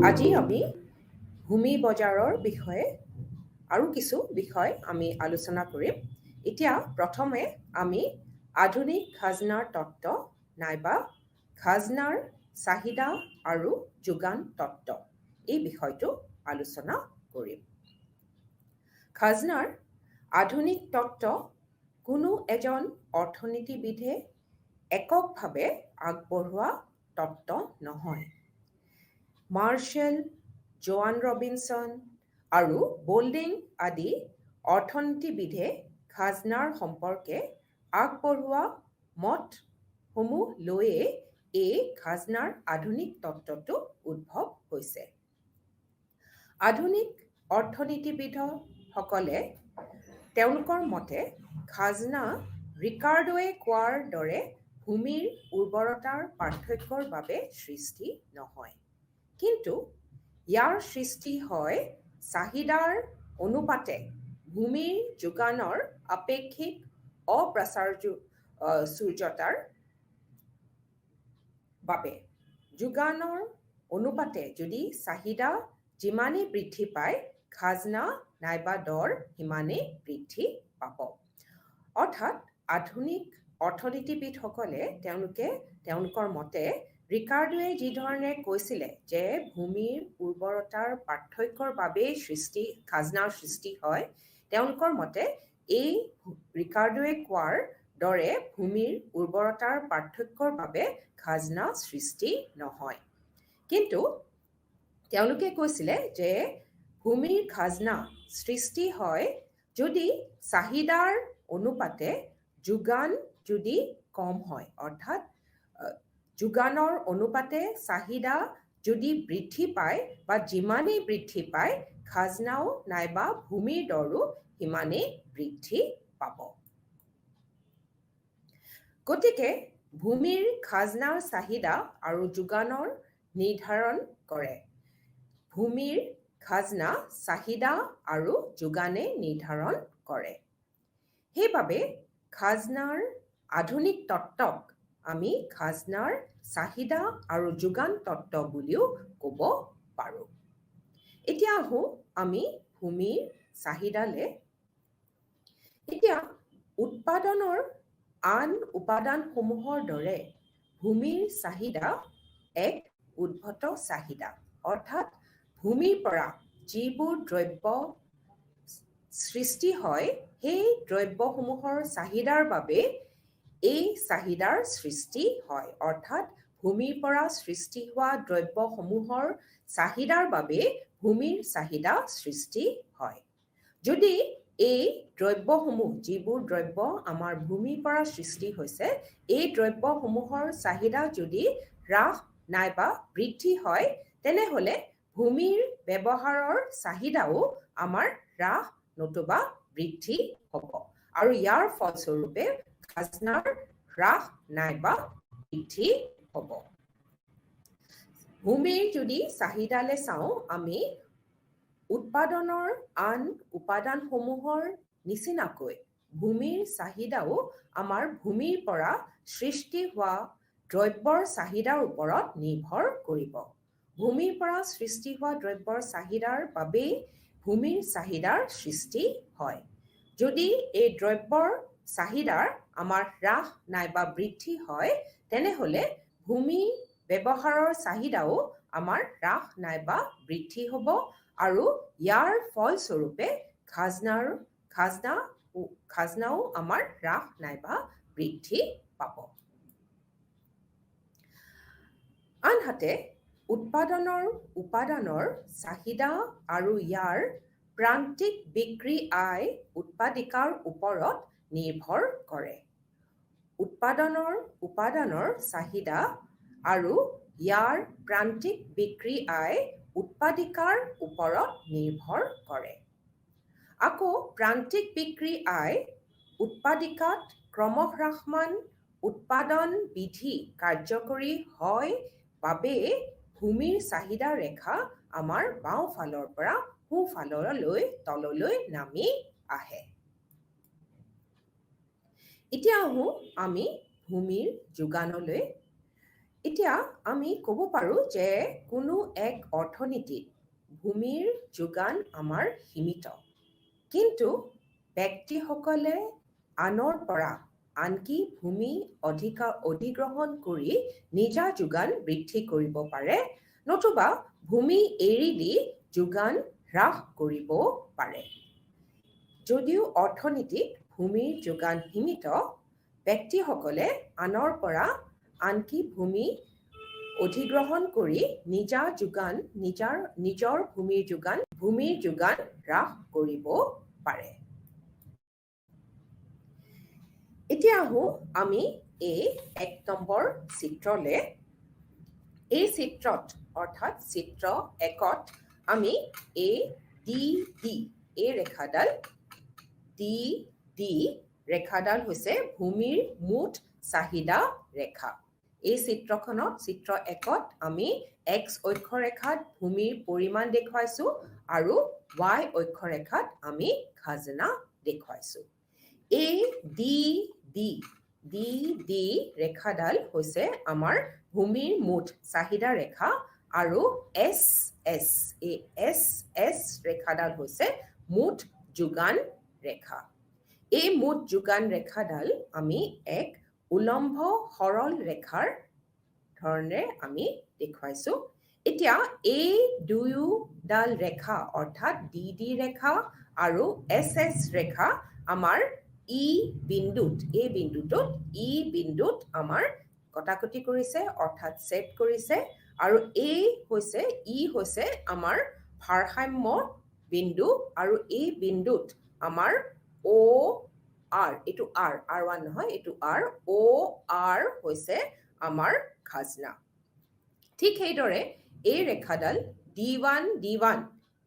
আজি আমি ভূমি বজাৰৰ বিষয়ে আৰু কিছু বিষয় আমি আলোচনা কৰিম। এতিয়া প্ৰথমে আমি আধুনিক খাজনাৰ তত্ত্ব নাইবা খাজনাৰ চাহিদা আৰু যোগান তত্ত্ব এই বিষয়টো আলোচনা কৰিম। খাজনাৰ আধুনিক তত্ত্ব কোনো এজন অৰ্থনীতিবিদে এককভাৱে আগবঢ়োৱা তত্ত্ব নহয়। মাৰ্শ্বেল, জোৱান ৰবিনছন আৰু বোল্ডিং আদি অৰ্থনীতিবিদে খাজনাৰ সম্পৰ্কে আগবঢ়োৱা মতসমূহ লৈয়ে এই খাজনাৰ আধুনিক তত্ত্বটো উদ্ভৱ হৈছে। আধুনিক অৰ্থনীতিবিদসকলে তেওঁলোকৰ মতে খাজনা ৰিকাৰ্ডোৱে কোৱাৰ দৰে ভূমিৰ উৰ্বৰতাৰ পাৰ্থক্যৰ বাবে সৃষ্টি নহয়, কিন্তু ইয়াৰ সৃষ্টি হয় চাহিদাৰ অনুপাতে ভূমিৰ যোগানৰ আপেক্ষিক অপ্ৰাচুৰ্যতাৰ বাবে। যোগানৰ অনুপাতে যদি চাহিদা যিমানেই বৃদ্ধি পায়, খাজনা নাইবা দৰ সিমানেই বৃদ্ধি পাব। অৰ্থাৎ আধুনিক অৰ্থনীতিবিদসকলে তেওঁলোকৰ মতে ৰিকাৰ্ডোৱে যিধৰণে কৈছিলে যে ভূমিৰ উৰ্বৰতাৰ পাৰ্থক্যৰ বাবেই খাজনাৰ সৃষ্টি হয়, তেওঁলোকৰ মতে এই ৰিকাৰ্ডোৱে কোৱাৰ দৰে ভূমিৰ উৰ্বৰতাৰ পাৰ্থক্যৰ বাবে খাজনা সৃষ্টি নহয়। কিন্তু তেওঁলোকে কৈছিলে যে ভূমিৰ খাজনা সৃষ্টি হয় যদি চাহিদাৰ অনুপাতে যোগান যদি কম হয়, অৰ্থাৎ যোগানৰ অনুপাতে চাহিদা যদি বৃদ্ধি পায় বা যিমানেই বৃদ্ধি পায়, খাজনাও নাইবা ভূমিৰ দৰো সিমানেই বৃদ্ধি পাব। গতিকে ভূমিৰ খাজনাৰ চাহিদা আৰু যোগানৰ নিৰ্ধাৰণ কৰে। ভূমিৰ খাজনা চাহিদা আৰু যোগানে নিৰ্ধাৰণ কৰে। সেইবাবে খাজনাৰ আধুনিক তত্ত্বক আমি খাজনাৰ চাহিদা আৰু যোগান তত্ত্ব বুলিও ক'ব পাৰোঁ। এতিয়া আহোঁ আমি ভূমিৰ চাহিদালে। এতিয়া উৎপাদনৰ আন উপাদানসমূহৰ দৰে ভূমিৰ চাহিদা এক উদ্ভূত চাহিদা, অৰ্থাৎ ভূমিৰ পৰা যিবোৰ দ্ৰব্য সৃষ্টি হয় সেই দ্ৰব্যসমূহৰ চাহিদাৰ বাবে এই চাহিদাৰ সৃষ্টি হয়। অৰ্থাৎ ভূমিৰ পৰা সৃষ্টি হোৱা দ্ৰব্যসমূহৰ চাহিদাৰ বাবে ভূমিৰ চাহিদা সৃষ্টি হয়। যদি এই দ্ৰব্যসমূহ, যিবোৰ দ্ৰব্য আমাৰ ভূমিৰ পৰা সৃষ্টি হৈছে, এই দ্ৰব্যসমূহৰ চাহিদা যদি হ্ৰাস নাইবা বৃদ্ধি হয়, তেনেহ'লে ভূমিৰ ব্যৱহাৰৰ চাহিদাও আমাৰ হ্ৰাস নতুবা বৃদ্ধি হ'ব আৰু ইয়াৰ ফলস্বৰূপে খাজনাৰ হ্ৰাস নাইবা বৃদ্ধি হ'ব। ভূমিৰ যদি চাহিদালে চাওঁ, আমি উৎপাদনৰ আন উপাদানসমূহৰ নিচিনাকৈ ভূমিৰ চাহিদাও আমাৰ ভূমিৰ পৰা সৃষ্টি হোৱা দ্ৰব্যৰ চাহিদাৰ ওপৰত নিৰ্ভৰ কৰিব। ভূমিৰ পৰা সৃষ্টি হোৱা দ্ৰব্যৰ চাহিদাৰ বাবেই ভূমিৰ চাহিদাৰ সৃষ্টি হয়। যদি এই দ্ৰব্যৰ চাহিদাৰ আমাৰ হ্ৰাস নাইবা বৃদ্ধি হয়, তেনেহ'লে ভূমি ব্যৱহাৰৰ চাহিদাও আমাৰ হ্ৰাস নাইবা বৃদ্ধি হ'ব আৰু ইয়াৰ ফলস্বৰূপে খাজনাও আমাৰ হ্ৰাস নাইবা বৃদ্ধি পাব। আনহাতে উৎপাদনৰ উপাদানৰ চাহিদা আৰু ইয়াৰ প্ৰান্তিক বিক্ৰী আয় উৎপাদিকাৰ ওপৰত নিৰ্ভৰ কৰে। উৎপাদনৰ উপাদানৰ চাহিদা আৰু ইয়াৰ প্ৰান্তিক বিক্ৰী আয় উৎপাদিকাৰ ওপৰত নিৰ্ভৰ কৰে। আকৌ প্ৰান্তিক বিক্ৰী আয় উৎপাদিকাত ক্ৰমহ্ৰাসমান উৎপাদন বিধি কাৰ্যকৰী হয় বাবে ভূমিৰ চাহিদা ৰেখা আমাৰ বাওঁফালৰ পৰা সোঁফাললৈ তললৈ নামি আহে। এতিয়া আহোঁ আমি ভূমিৰ যোগানলৈ। এতিয়া আমি ক'ব পাৰোঁ যে কোনো এক অৰ্থনীতিত ভূমিৰ যোগান আমাৰ সীমিত, কিন্তু ব্যক্তিসকলে আনৰ পৰা আনকি ভূমি অধিগ্ৰহণ কৰি নিজা যোগান বৃদ্ধি কৰিব পাৰে, নতুবা ভূমি এৰি দি যোগান হ্ৰাস কৰিব পাৰে। যদিও অৰ্থনীতিত ভূমিৰ যোগান সীমিত, ব্যক্তিসকলে আনৰ পৰা আনকি ভূমি অধিগ্ৰহণ কৰি নিজৰ ভূমিৰ যোগান হ্ৰাস কৰিব পাৰে। এতিয়া আহোঁ আমি এই 1 নম্বৰ চিত্ৰলে। এই চিত্ৰত অৰ্থাৎ চিত্ৰ 1ত আমি এই ৰেখাডাল হৈছে ভূমিৰ মুঠ চাহিদা ৰেখা। এই চিত্ৰখনত চিত্ৰ 1ত আমি x অক্ষৰেখাত ভূমিৰ পৰিমাণ দেখুৱাইছো আৰু y অক্ষৰেখাত আমি খাজনা দেখুৱাইছো। এই ডি ৰেখাডাল হৈছে আমাৰ ভূমিৰ মুঠ চাহিদা ৰেখা আৰু এছ ৰেখাডাল হৈছে মুঠ যোগান ৰেখা। এই মুঠ যোগান ৰেখাডাল আমি এক উলম্ব সৰল ৰেখাৰ ধৰণে আমি দেখুৱাইছো। এতিয়া এই দুয়োডাল ৰেখা অৰ্থাৎ ডি ৰেখা আৰু এছ ৰেখা আমাৰ এই বিন্দুটোত আমাৰ কটাকটি কৰিছে অৰ্থাৎ ছেদ কৰিছে, আৰু হৈছে আমাৰ ভাৰসাম্য বিন্দু, আৰু এই বিন্দুত আমাৰ এইটো R1 নহয়, এইটো OR হৈছে আমাৰ খাজনা। ঠিক সেইদৰে এই ৰেখাডাল D1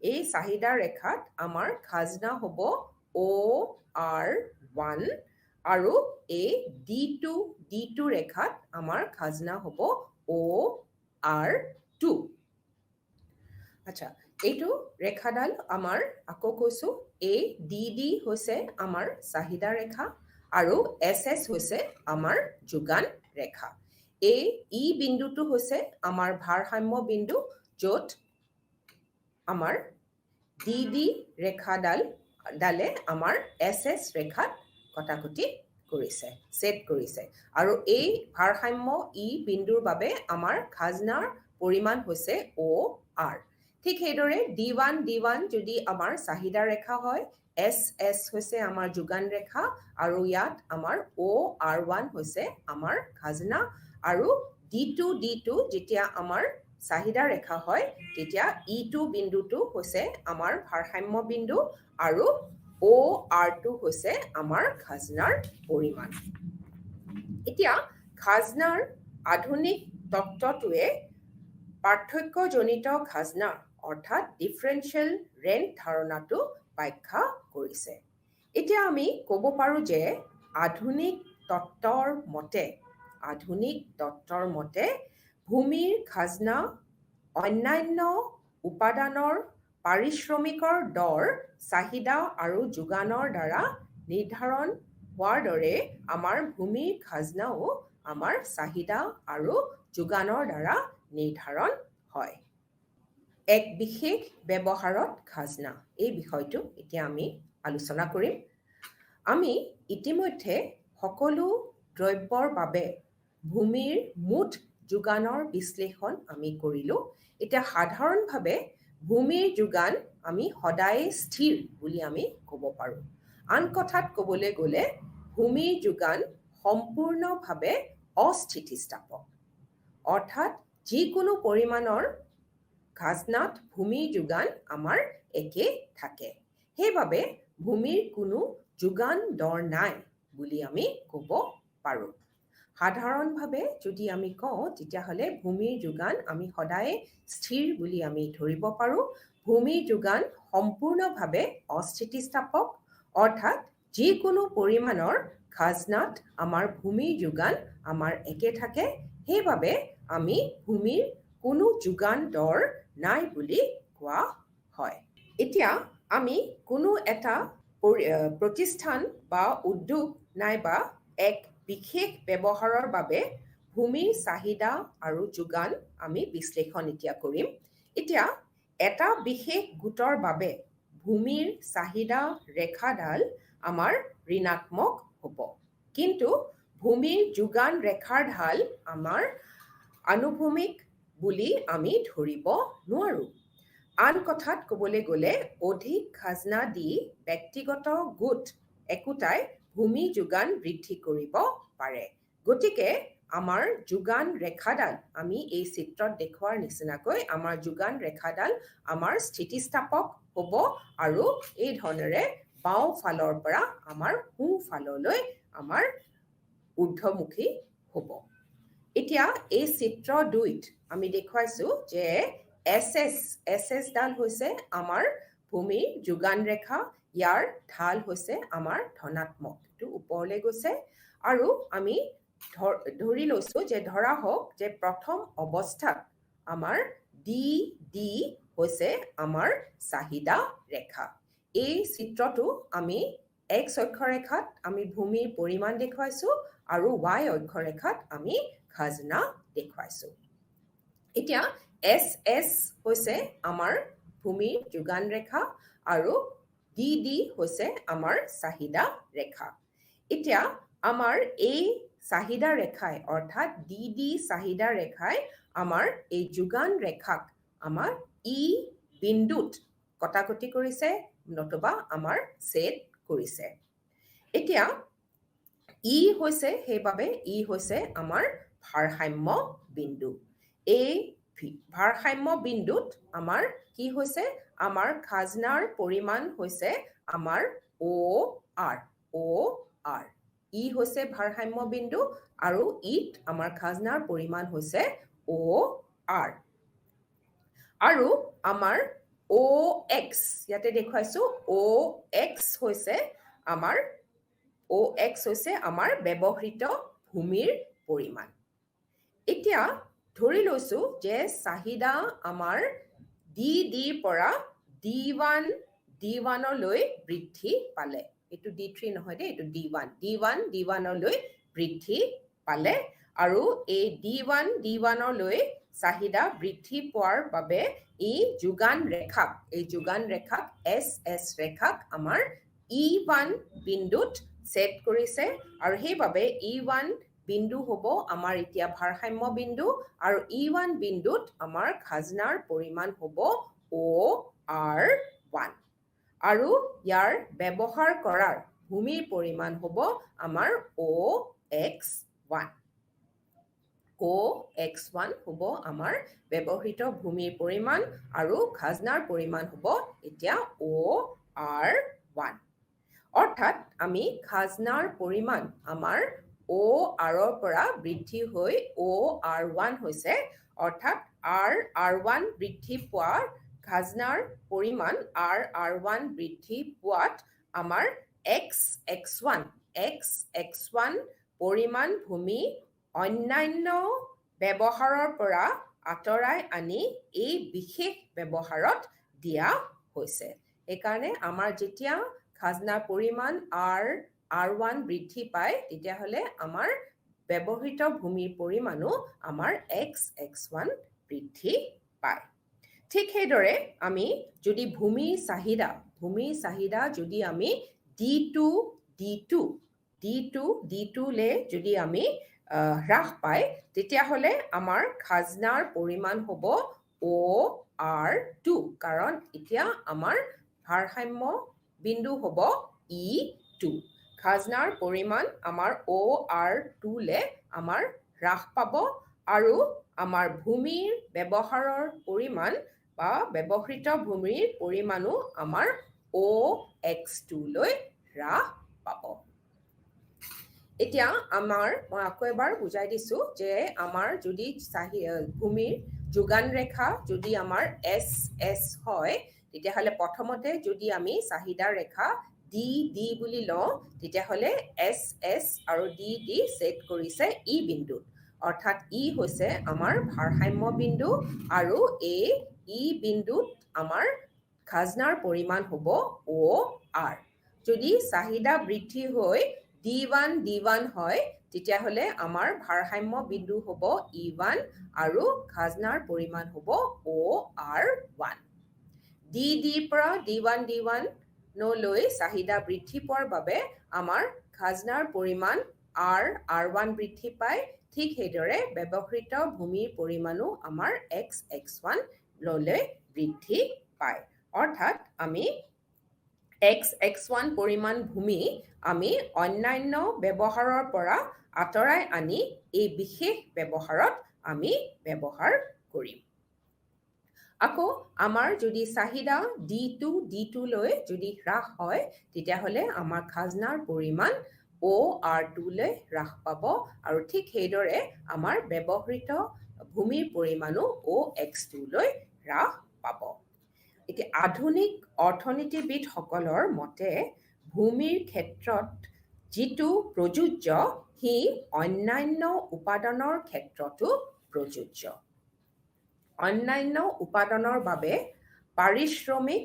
এই চাহিদা ৰেখাত আমাৰ খাজনা হ'ব OR1, আৰু এই D2 ৰেখাত আমাৰ খাজনা হ'ব OR2। আচ্ছা, এইটো ৰেখাডাল আমাৰ আকৌ কৈছো এই ডি হৈছে আমাৰ চাহিদা ৰেখা আৰু এছ হৈছে আমাৰ যোগান ৰেখা। এই বিন্দুটো হৈছে আমাৰ ভাৰসাম্য বিন্দু, য'ত আমাৰ ডি ৰেখাডালে আমাৰ এছ ৰেখাত কটাকটি কৰিছে, ছেদ কৰিছে, আৰু এই ভাৰসাম্য বিন্দুৰ বাবে আমাৰ খাজনাৰ পৰিমাণ হৈছে OR। ঠিক সেইদৰে D1 যদি আমাৰ চাহিদা ৰেখা হয়, এছ হৈছে আমাৰ যোগান ৰেখা, আৰু ইয়াত আমাৰ OR1 হৈছে আমাৰ খাজনা, আৰু D2 যেতিয়া আমাৰ চাহিদা ৰেখা হয় তেতিয়া E2 বিন্দুটো হৈছে আমাৰ ভাৰসাম্য বিন্দু, আৰু OR2 হৈছে আমাৰ খাজনাৰ পৰিমাণ। এতিয়া খাজনাৰ আধুনিক তত্ত্বটোৱে পাৰ্থক্যজনিত খাজনা অৰ্থাৎ ডিফাৰেন্সিয়েল ৰেণ্ট ধাৰণাটো ব্যাখ্যা কৰিছে। এতিয়া আমি ক'ব পাৰোঁ যে আধুনিক তত্ত্বৰ মতে ভূমিৰ খাজনা অন্যান্য উপাদানৰ পাৰিশ্ৰমিকৰ দৰ, চাহিদা আৰু যোগানৰ দ্বাৰা নিৰ্ধাৰণ হোৱাৰ দৰে আমাৰ ভূমিৰ খাজনাও আমাৰ চাহিদা আৰু যোগানৰ দ্বাৰা নিৰ্ধাৰণ হয়। এক বিশেষ ব্যৱহাৰত খাজনা, এই বিষয়টো এতিয়া আমি আলোচনা কৰিম। আমি ইতিমধ্যে সকলো দ্ৰব্যৰ বাবে ভূমিৰ মুঠ যোগানৰ বিশ্লেষণ আমি কৰিলোঁ। এতিয়া সাধাৰণভাৱে ভূমিৰ যোগান আমি সদায় স্থিৰ বুলি আমি ক'ব পাৰোঁ। আন কথাত ক'বলৈ গ'লে ভূমিৰ যোগান সম্পূৰ্ণভাৱে অস্থিতিস্থাপক, অৰ্থাৎ যিকোনো পৰিমাণৰ খাজনাত ভূমিৰ যোগান আমাৰ একে থাকে। সেইবাবে ভূমিৰ কোনো যোগান দৰ নাই বুলি আমি ক'ব পাৰোঁ। সাধাৰণভাৱে যদি আমি কওঁ তেতিয়াহ'লে ভূমিৰ যোগান আমি সদায় স্থিৰ বুলি আমি ধৰিব পাৰোঁ। ভূমিৰ যোগান সম্পূৰ্ণভাৱে অস্থিতিস্থাপক, অৰ্থাৎ যিকোনো পৰিমাণৰ খাজনাত আমাৰ ভূমিৰ যোগান আমাৰ একে থাকে। সেইবাবে আমি ভূমিৰ কোনো যোগান দৰ নাই বুলি কোৱা হয়। এতিয়া আমি কোনো এটা প্ৰতিষ্ঠান বা উদ্যোগ নাইবা এক বিশেষ ব্যৱহাৰৰ বাবে ভূমিৰ চাহিদা আৰু যোগান আমি বিশ্লেষণ এতিয়া কৰিম। এতিয়া এটা বিশেষ গোটৰ বাবে ভূমিৰ চাহিদা ৰেখাডাল আমাৰ ঋণাত্মক হ'ব, কিন্তু ভূমিৰ যোগান ৰেখাৰ ঢাল আমাৰ আনুভূমিক বুলি আমি ধৰিব নোৱাৰোঁ। আন কথাত ক'বলৈ গ'লে অধিক খাজনা দি ব্যক্তিগত গোট একোটাই ভূমি যোগান বৃদ্ধি কৰিব পাৰে। গতিকে আমাৰ যোগান ৰেখাডাল আমি এই চিত্ৰত দেখুৱাৰ নিচিনাকৈ আমাৰ যোগান ৰেখাডাল আমাৰ স্থিতিস্থাপক হ'ব আৰু এই ধৰণেৰে বাওঁ ফালৰ পৰা আমাৰ সোঁ ফাললৈ আমাৰ ঊৰ্ধ্বমুখী হ'ব। এতিয়া এই চিত্ৰ 2ত আমি দেখুৱাইছোঁ যে এছ ডাল হৈছে আমাৰ ভূমিৰ যোগান ৰেখা, ইয়াৰ ঢাল হৈছে আমাৰ ধনাত্মক, এইটো ওপৰলৈ গৈছে। আৰু আমি ধৰি লৈছোঁ যে ধৰা হওক যে প্ৰথম অৱস্থাত আমাৰ ডি হৈছে আমাৰ চাহিদা ৰেখা। এই চিত্ৰটো আমি X অক্ষৰেখাত আমি ভূমিৰ পৰিমাণ দেখুৱাইছোঁ আৰু Y অক্ষৰেখাত আমি খাজনা দেখুৱাইছোঁ। এতিয়া এছ হৈছে আমাৰ ভূমিৰ যোগান ৰেখা আৰু ডি হৈছে আমাৰ চাহিদা ৰেখা। এতিয়া আমাৰ এই চাহিদা ৰেখাই অৰ্থাৎ ডি চাহিদা ৰেখাই আমাৰ এই যোগান ৰেখাক আমাৰ ই বিন্দুত কটাকটি কৰিছে, নতুবা আমাৰ ছেদ কৰিছে। এতিয়া ই হৈছে সেইবাবে ই হৈছে আমাৰ ভাৰসাম্য বিন্দু। এই ভাৰসাম্য বিন্দুত আমাৰ কি হৈছে, আমাৰ খাজনাৰ পৰিমাণ হৈছে আমাৰ অ' আৰ। ই হৈছে ভাৰসাম্য বিন্দু আৰু ইত আমাৰ খাজনাৰ পৰিমাণ হৈছে অ' আৰ। আৰু আমাৰ OX ইয়াতে দেখুৱাইছোঁ, OX হৈছে আমাৰ ব্যৱহৃত ভূমিৰ পৰিমাণ। এতিয়া ধৰি লৈছোঁ যে চাহিদা আমাৰ ডিৰ পৰা D1লৈ বৃদ্ধি পালে। এইটো D3 নহয় দেই, এইটো D1লৈ বৃদ্ধি পালে। আৰু এই D1লৈ চাহিদা বৃদ্ধি পোৱাৰ বাবে এই যোগান ৰেখাক এছ ৰেখাক আমাৰ E1 বিন্দুত ছেদ কৰিছে, আৰু সেইবাবে E1 বিন্দু হ'ব আমাৰ এতিয়া ভাৰসাম্য বিন্দু, আৰু E1 বিন্দুত আমাৰ খাজনাৰ পৰিমাণ হ'ব OR1, আৰু ইয়াৰ ব্যৱহাৰ কৰাৰ ভূমিৰ পৰিমাণ হ'ব আমাৰ OX1। OX1 হ'ব আমাৰ ব্যৱহৃত ভূমিৰ পৰিমাণ আৰু খাজনাৰ পৰিমাণ হ'ব এতিয়া OR1। অৰ্থাৎ আমি খাজনাৰ পৰিমাণ আমাৰ ORৰ পৰা বৃদ্ধি হৈ OR1 হৈছে, অৰ্থাৎ R1 বৃদ্ধি পোৱাৰ খাজনাৰ পৰিমাণ R1 বৃদ্ধি পোৱাত আমাৰ X1 পৰিমাণ ভূমি অন্যান্য ব্যৱহাৰৰ পৰা আঁতৰাই আনি এই বিশেষ ব্যৱহাৰত দিয়া হৈছে। সেইকাৰণে আমাৰ যেতিয়া খাজনাৰ পৰিমাণ R1 বৃদ্ধি পায়, তেতিয়াহ'লে আমাৰ ব্যৱহৃত ভূমিৰ পৰিমাণো আমাৰ X1 বৃদ্ধি পায়। ঠিক সেইদৰে আমি যদি ভূমিৰ চাহিদা যদি আমি D2লৈ যদি আমি হ্ৰাস পায়, তেতিয়াহ'লে আমাৰ খাজনাৰ পৰিমাণ হ'ব OR2, কাৰণ এতিয়া আমাৰ ভাৰসাম্য বিন্দু হ'ব E2। খাজনাৰ পৰিমাণ আমাৰ OR2লৈ আমাৰ হ্ৰাস পাব, আৰু আমাৰ ভূমিৰ ব্যৱহাৰৰ পৰিমাণ বা ব্যৱহৃত ভূমিৰ পৰিমাণো আমাৰ OX2লৈ হ্ৰাস পাব। এতিয়া মই আকৌ এবাৰ বুজাই দিছোঁ যে আমাৰ যদি ভূমিৰ যোগান ৰেখা যদি আমাৰ এছ হয়, তেতিয়াহ'লে প্ৰথমতে যদি আমি চাহিদা ৰেখা ডি বুলি লওঁ, তেতিয়াহ'লে এছ আৰু ডি ছেদ কৰিছে ই বিন্দুত, অৰ্থাৎ ই হৈছে আমাৰ ভাৰসাম্য বিন্দু, আৰু এই ই বিন্দুত আমাৰ খাজনাৰ পৰিমাণ হ'ব OR। যদি চাহিদা বৃদ্ধি হৈ D1 হয়, তেতিয়াহ'লে আমাৰ ভাৰসাম্য বিন্দু হ'ব E1 আৰু খাজনাৰ পৰিমাণ হ'ব OR1। ডিৰ পৰা D1 লৈ চাহিদা বৃদ্ধি পোৱাৰ বাবে আমাৰ খাজনাৰ পৰিমাণ R1 বৃদ্ধি পায়। ঠিক সেইদৰে ব্যৱহৃত ভূমিৰ পৰিমাণো আমাৰ X1 লৈ বৃদ্ধি পায়। অৰ্থাৎ আমি X1 পৰিমাণ ভূমি আমি অন্যান্য ব্যৱহাৰৰ পৰা আঁতৰাই আনি এই বিশেষ ব্যৱহাৰত আমি ব্যৱহাৰ কৰিম। আকৌ আমাৰ যদি চাহিদা D2 লৈ যদি হ্ৰাস হয় তেতিয়াহ'লে আমাৰ খাজনাৰ পৰিমাণ OR2 লৈ হ্ৰাস পাব আৰু ঠিক সেইদৰে আমাৰ ব্যৱহৃত ভূমিৰ পৰিমাণো OX2 লৈ হ্ৰাস পাব। এতিয়া আধুনিক অৰ্থনীতিবিদসকলৰ মতে ভূমিৰ ক্ষেত্ৰত যিটো প্ৰযোজ্য সি অন্যান্য উপাদানৰ ক্ষেত্ৰতো প্ৰযোজ্য। অন্যান্য উপাদানৰ বাবে পাৰিশ্ৰমিক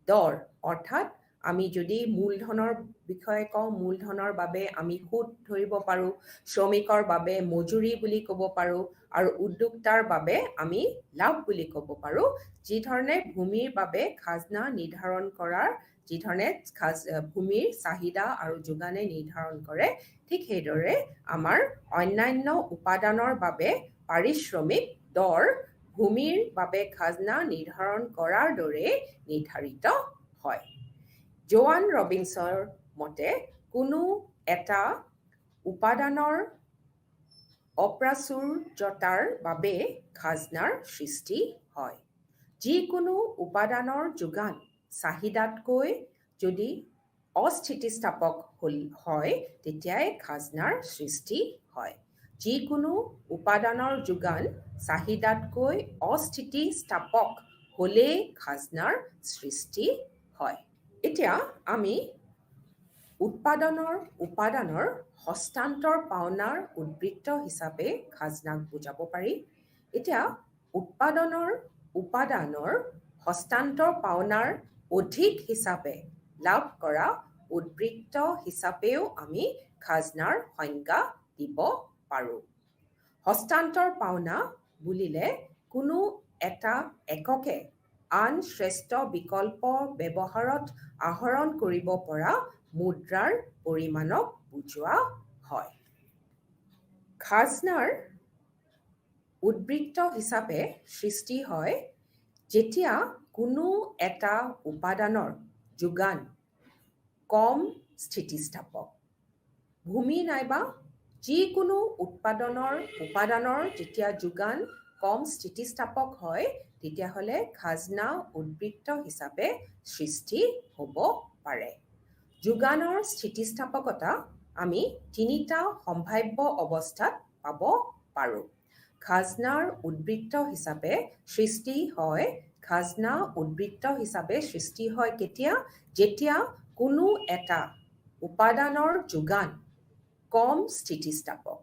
দৰ অৰ্থাৎ আমি যদি মূলধনৰ বিষয়ে কওঁ, মূলধনৰ বাবে আমি সুদ ধৰিব পাৰোঁ, শ্ৰমিকৰ বাবে মজুৰি বুলি ক'ব পাৰোঁ আৰু উদ্যোক্তাৰ বাবে আমি লাভ বুলি ক'ব পাৰোঁ। যি ধৰণে ভূমিৰ বাবে খাজনা নিৰ্ধাৰণ কৰাৰ যি ধৰণে ভূমিৰ চাহিদা আৰু যোগানে নিৰ্ধাৰণ কৰে, ঠিক সেইদৰে আমাৰ অন্যান্য উপাদানৰ বাবে পাৰিশ্ৰমিক দৰ ভূমিৰ বাবে খাজনা নিৰ্ধাৰণ কৰাৰ দৰে নিৰ্ধাৰিত হয়। জোৱান ৰবিনছৰ মতে কোনো এটা উপাদানৰ অপ্ৰাচুৰ্যতাৰ বাবে খাজনাৰ সৃষ্টি হয়। যিকোনো উপাদানৰ যোগান চাহিদাতকৈ যদি অস্থিতিস্থাপক হয় তেতিয়াই খাজনাৰ সৃষ্টি হয়। যিকোনো উপাদানৰ যোগান চাহিদাতকৈ অস্থিতিস্থাপক হ'লেই খাজনাৰ সৃষ্টি হয়। এতিয়া আমি উপাদানৰ হস্তান্তৰ পাওনাৰ উদ্বৃত্ত হিচাপে খাজনাক বুজাব পাৰি। এতিয়া উপাদানৰ হস্তান্তৰ পাওনাৰ অধিক হিচাপে লাভ কৰা উদ্বৃত্ত হিচাপেও আমি খাজনাৰ সংজ্ঞা দিব পাৰোঁ। হস্তান্তৰ পাওনা বুলিলে কোনো এটা এককে আন শ্ৰেষ্ঠ বিকল্প ব্যৱহাৰত আহৰণ কৰিব পৰা মুদ্ৰাৰ পৰিমাণক বুজোৱা হয়। খাজনাৰ উদ্বৃত্ত হিচাপে সৃষ্টি হয় যেতিয়া কোনো এটা উপাদানৰ যোগান কম স্থিতিস্থাপক। ভূমি নাইবা যিকোনো উপাদানৰ যেতিয়া যোগান কম স্থিতিস্থাপক হয় তেতিয়াহ'লে খাজনা উদ্বৃত্ত হিচাপে সৃষ্টি হ'ব পাৰে। যোগানৰ স্থিতিস্থাপকতা আমি তিনিটা সম্ভাৱ্য অৱস্থাত পাব পাৰোঁ। খাজনাৰ উদ্বৃত্ত হিচাপে সৃষ্টি হয় কেতিয়া? যেতিয়া কোনো এটা উপাদানৰ যোগান কম স্থিতিস্থাপক।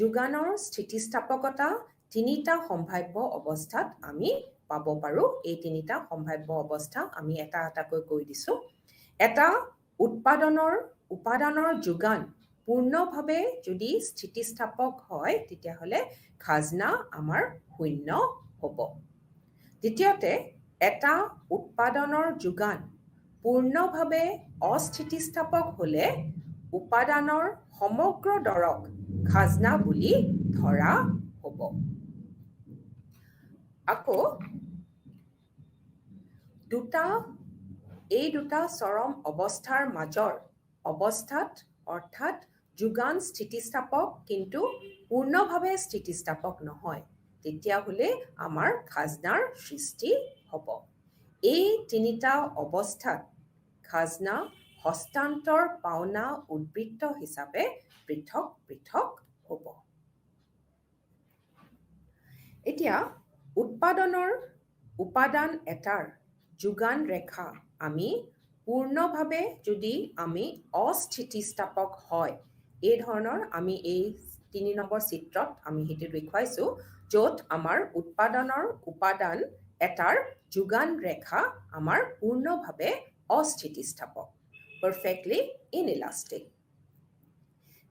যোগানৰ স্থিতিস্থাপকতা তিনিটা সম্ভাৱ্য অৱস্থাত আমি পাব পাৰোঁ। এই তিনিটা সম্ভাৱ্য অৱস্থা আমি এটা এটাকৈ কৈ দিছোঁ। এটা উপাদানৰ যোগান পূৰ্ণভাৱে যদি স্থিতিস্থাপক হয় তেতিয়াহ'লে খাজনা আমাৰ শূন্য হ'ব। দ্বিতীয়তে, এটা উপাদানৰ যোগান পূৰ্ণভাৱে অস্থিতিস্থাপক হ'লে উপাদানৰ সমগ্ৰ দৰক খাজনা বুলি ধৰা হ'ব। আকৌ এই দুটা চৰম অৱস্থাৰ মাজৰ অৱস্থাত অৰ্থাৎ যোগান স্থিতিস্থাপক কিন্তু পূৰ্ণভাৱে স্থিতিস্থাপক নহয় তেতিয়াহ'লে আমাৰ খাজনাৰ সৃষ্টি হ'ব। এই তিনিটা অৱস্থাত খাজনা হস্তান্তৰ পাওনা উদ্বৃত্ত হিচাপে পৃথক পৃথক হ'ব। এতিয়া উপাদান এটাৰ যোগান ৰেখা আমি পূৰ্ণভাৱে যদি আমি অস্থিতিস্থাপক হয়, এই ধৰণৰ আমি এই 3 নম্বৰ চিত্ৰত আমি সেইটো দেখুৱাইছোঁ, য'ত আমাৰ উপাদান এটাৰ যোগান ৰেখা আমাৰ পূৰ্ণভাৱে অস্থিতিস্থাপক, পাৰফেক্টলি ইনইলাষ্টিক।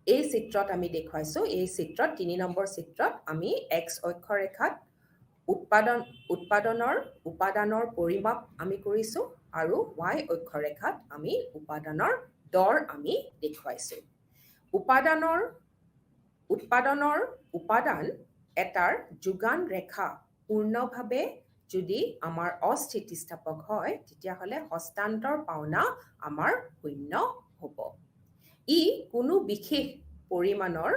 এই চিত্ৰত আমি দেখুৱাইছো, এই চিত্ৰত 3 নম্বৰ চিত্ৰত আমি x অক্ষৰেখাত উৎপাদনৰ উপাদানৰ পৰিমাপ আমি কৰিছো আৰু y অক্ষৰেখাত আমি উপাদানৰ দৰ আমি দেখুৱাইছো। উৎপাদনৰ উপাদান এটাৰ যোগান ৰেখা পূৰ্ণভাৱে যদি আমাৰ অস্থিতিস্থাপক হয় তেতিয়াহ'লে হস্তান্তৰ পাওনা আমাৰ শূন্য হ'ব। ই কোনো বিশেষ পৰিমাণৰ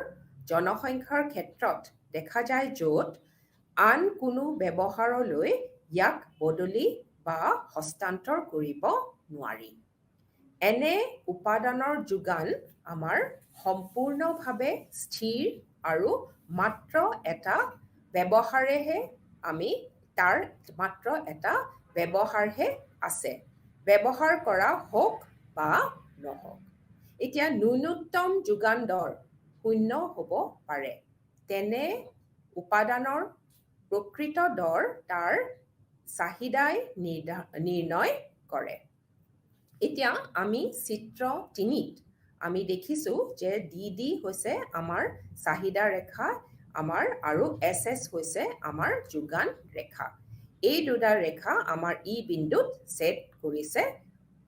জনসংখ্যাৰ ক্ষেত্ৰত দেখা যায় য'ত আন কোনো ব্যৱহাৰলৈ ইয়াক বদলি বা হস্তান্তৰ কৰিব নোৱাৰি। এনে উপাদানৰ যোগান আমাৰ সম্পূৰ্ণভাৱে স্থিৰ আৰু মাত্ৰ এটা ব্যৱহাৰেহে তাৰ মাত্ৰ এটা ব্যৱহাৰহে আছে, ব্যৱহাৰ কৰা হওক বা নহওক। এতিয়া ন্যূনতম যোগান দৰ 0 হ'ব পাৰে। তেনে উপাদানৰ প্ৰকৃত দৰ তাৰ চাহিদাই নিৰ্ণয় কৰে। এতিয়া আমি চিত্ৰ 3ত আমি দেখিছো যে DD হৈছে আমাৰ চাহিদা ৰেখা আৰু SS হৈছে আমাৰ যোগান ৰেখা। এই দুটা ৰেখা আমাৰ ই বিন্দুত ছেদ কৰিছে।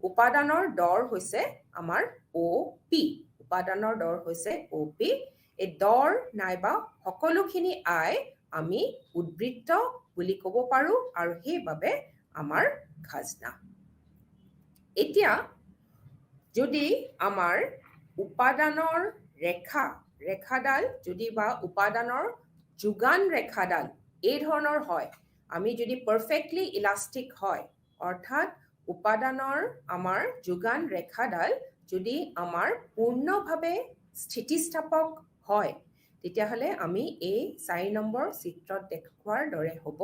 উপাদানৰ দৰ হৈছে আমাৰ OP। উপাদানৰ দৰ হৈছে OP। এই দৰ নাইবা সকলোখিনি আয় আমি উদ্বৃত্ত বুলি ক'ব পাৰো আৰু সেইবাবে আমাৰ খাজনা। এতিয়া যদি আমাৰ উপাদানৰ ৰেখাডাল যদি বা উপাদানৰ যোগান ৰেখাডাল এই ধৰণৰ হয়, আমি যদি পাৰফেক্টলি ইলাষ্টিক হয়, অৰ্থাৎ উপাদানৰ আমাৰ যোগান ৰেখাডাল যদি আমাৰ পূৰ্ণভাৱে স্থিতিস্থাপক হয় তেতিয়াহ'লে আমি এই 4 নম্বৰ চিত্ৰত দেখুওৱাৰ দৰে হ'ব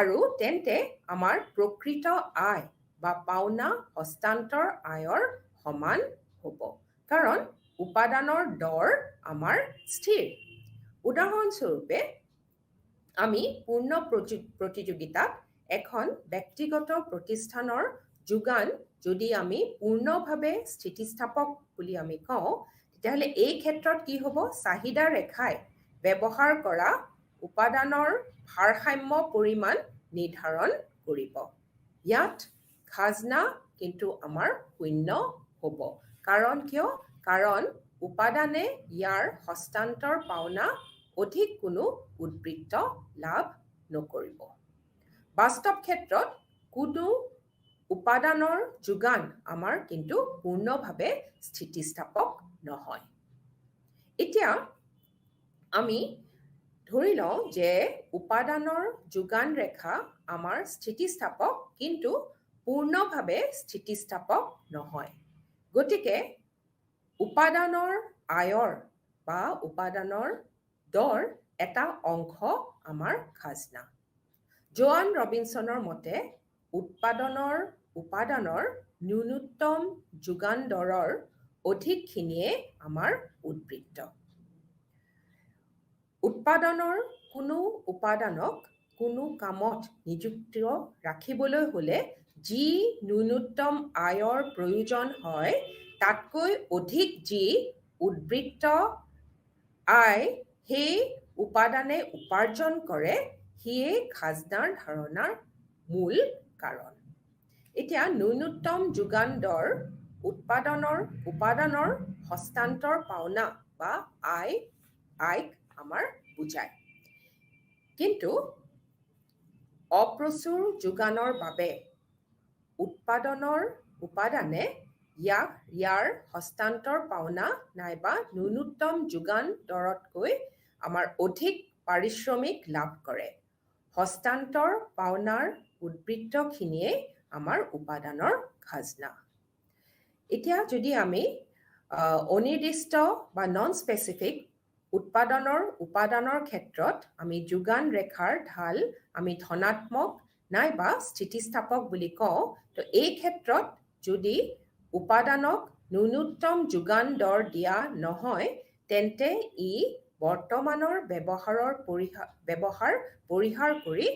আৰু তেন্তে আমাৰ প্ৰকৃত আয় বা পাওনা হস্তান্তৰ আয়ৰ সমান হ'ব, কাৰণ উপাদানৰ দৰ আমাৰ স্থিৰ। উদাহৰণস্বৰূপে আমি পূৰ্ণ প্ৰতিযোগিতাত এখন ব্যক্তিগত প্ৰতিষ্ঠানৰ যোগান যদি আমি পূৰ্ণভাৱে স্থিতিস্থাপক বুলি আমি কওঁ তেতিয়াহ'লে এই ক্ষেত্ৰত কি হ'ব, চাহিদা ৰেখাই ব্যৱহাৰ কৰা উপাদানৰ ভাৰসাম্য পৰিমাণ নিৰ্ধাৰণ কৰিব। ইয়াত খাজনা কিন্তু আমাৰ 0 হ'ব। কাৰণ কিয়? কাৰণ উপাদানে ইয়াৰ হস্তান্তৰ পাওনা অধিক কোনো উদ্বৃত্ত লাভ নকৰিব। বাস্তৱ ক্ষেত্ৰত কোনো উপাদানৰ যোগান আমাৰ কিন্তু পূৰ্ণভাৱে স্থিতিস্থাপক নহয়। এতিয়া আমি ধৰি লওঁ যে উপাদানৰ যোগান ৰেখা আমাৰ স্থিতিস্থাপক কিন্তু পূৰ্ণভাৱে স্থিতিস্থাপক নহয়। গতিকে উপাদানৰ আয়ৰ বা উপাদানৰ দৰ এটা অংশ আমাৰ খাজনা। জোৱান ৰবিনছনৰ মতে উপাদানৰ ন্যূনতম যোগান দৰৰ অধিকখিনিয়ে আমাৰ উদ্বৃত্ত। উৎপাদনৰ কোনো উপাদানক কোনো কামত নিযুক্ত ৰাখিবলৈ হ'লে যি ন্যূনতম আয়ৰ প্ৰয়োজন হয় তাতকৈ অধিক যি উদ্বৃত্ত আয় সেই উপাদানে উপাৰ্জন কৰে সিয়ে খাজনাৰ ধাৰণাৰ মূল কাৰণ। এতিয়া ন্যূনতম যোগান দৰ উপাদানৰ হস্তান্তৰ পাওনা বা আয়ক আমাৰ বুজায়। কিন্তু অপ্ৰচুৰ যোগানৰ বাবে উপাদানে ইয়াৰ হস্তান্তৰ পাওনা নাইবা ন্যূনতম যোগান দৰতকৈ আমাৰ অধিক পাৰিশ্ৰমিক লাভ কৰে। হস্তান্তৰ পাওনাৰ উদ্বৃত্তখিনিয়ে আমাৰ উপাদানৰ খাজনা। এতিয়া যদি আমি অনিৰ্দিষ্ট বা নন স্পেচিফিক উপাদানৰ ক্ষেত্ৰত আমি যোগান ৰেখাৰ ঢাল আমি ধনাত্মক নাইবা স্থিতিস্থাপক বুলি কওঁ, তো এই ক্ষেত্ৰত যদি উপাদানক ন্যূনতম যোগান দৰ দিয়া নহয় তেন্তে ই বৰ্তমানৰ ব্যৱহাৰ পৰিহাৰ কৰি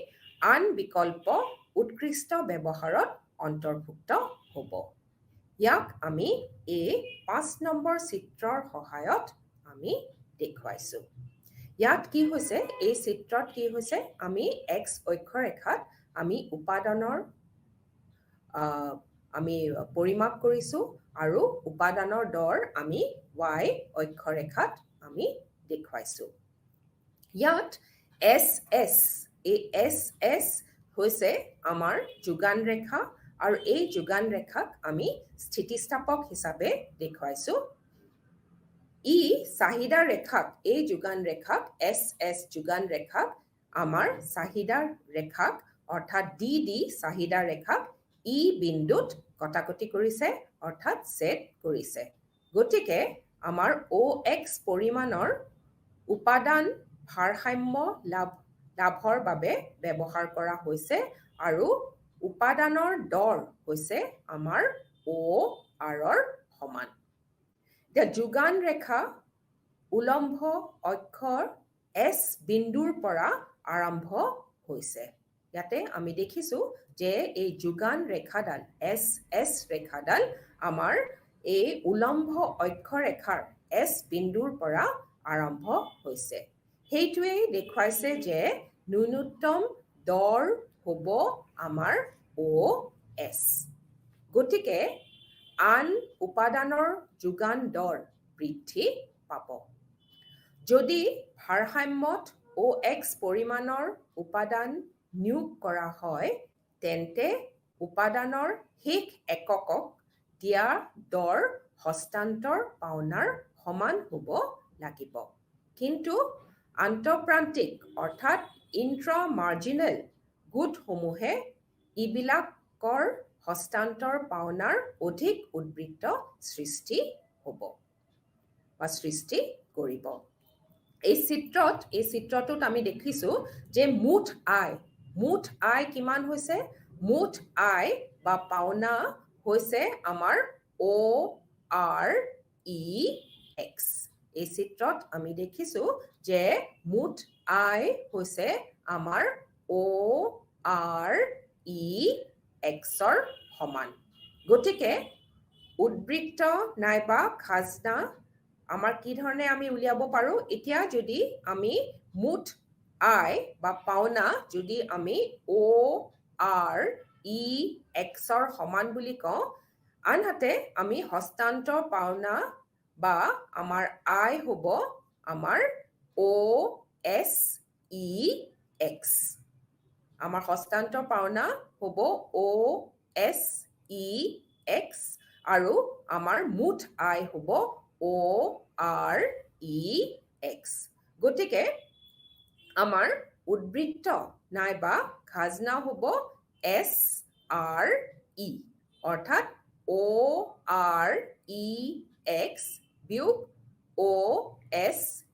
আন বিকল্প উৎকৃষ্ট ব্যৱহাৰত অন্তৰ্ভুক্ত হ'ব। ইয়াক আমি এই 5 নম্বৰ চিত্ৰৰ সহায়ত আমি দেখুৱাইছোঁ ইয়াত কি হৈছে এই চিত্ৰত কি হৈছে আমি x অক্ষৰেখাত আমি উপাদানৰ আমি পৰিমাপ কৰিছোঁ আৰু উপাদানৰ দৰ আমি y অক্ষৰেখাত আমি দেখুৱাইছোঁ ইয়াত SS এই SS হৈছে আমাৰ যোগান ৰেখা আৰু এই যোগান ৰেখাক আমি স্থিতিস্থাপক হিচাপে দেখুৱাইছোঁ ই চাহিদা ৰেখাক এই যোগান ৰেখাক SS যোগান ৰেখাক আমাৰ চাহিদা ৰেখাক অৰ্থাৎ DD চাহিদা ৰেখাক ই বিন্দুত কটাকটি কৰিছে অৰ্থাৎ ছেদ কৰিছে গতিকে আমাৰ OX পৰিমাণৰ উপাদান ভাৰসাম্য লাভৰ বাবে ব্যৱহাৰ কৰা হৈছে আৰু উপাদানৰ দৰ হৈছে আমাৰ OR ৰ সমান যোগান ৰেখা উলম্ব অক্ষৰ S বিন্দুৰ পৰা আৰম্ভ হৈছে ইয়াতে আমি দেখিছোঁ যে এই যোগান ৰেখাডাল SS ৰেখাডাল আমাৰ এই উলম্ব অক্ষৰেখাৰ S বিন্দুৰ পৰা আৰম্ভ হৈছে সেইটোৱে দেখুৱাইছে যে ন্যূনতম দৰ হ'ব আমাৰ OS গতিকে আন উপাদানৰ যোগান দৰ বৃদ্ধি পাব যদি ভাৰসাম্যত OX পৰিমাণৰ উপাদান নিয়োগ কৰা হয় তেন্তে উপাদানৰ শেষ এককক দিয়া দৰ হস্তান্তৰ পাওনাৰ সমান হ'ব লাগিব কিন্তু আন্তঃপ্ৰান্তিক অৰ্থাৎ ইন্ট্ৰামাৰ্জিনেল গোটসমূহে ইবিলাকৰ হস্তান্তৰ পাওনাৰ অধিক উদ্বৃত্ত সৃষ্টি হ'ব বা সৃষ্টি কৰিব এই চিত্ৰটোত আমি দেখিছোঁ যে মুঠ আয় কিমান হৈছে মুঠ আয় বা পাওনা হৈছে আমাৰ OREX এই চিত্ৰত আমি দেখিছোঁ যে মুঠ আয় হৈছে আমাৰ OREX ৰ সমান গতিকে উদ্বৃত্ত নাইবা খাজনা আমাৰ কি ধৰণে আমি উলিয়াব পাৰোঁ এতিয়া যদি আমি মুঠ আয় বা পাওনা যদি আমি OREX ৰ সমান বুলি কওঁ আনহাতে আমি হস্তান্তৰ পাওনা বা আমাৰ আয় হ'ব আমাৰ OSEX আমাৰ হস্তান্তৰ পাওনা হ'ব OSEX আৰু আমাৰ মুঠ আয় হ'ব OREX গতিকে আমাৰ উদ্বৃত্ত নাইবা খাজনা হ'ব SRE অৰ্থাৎ OREX বিয়োগ OSEX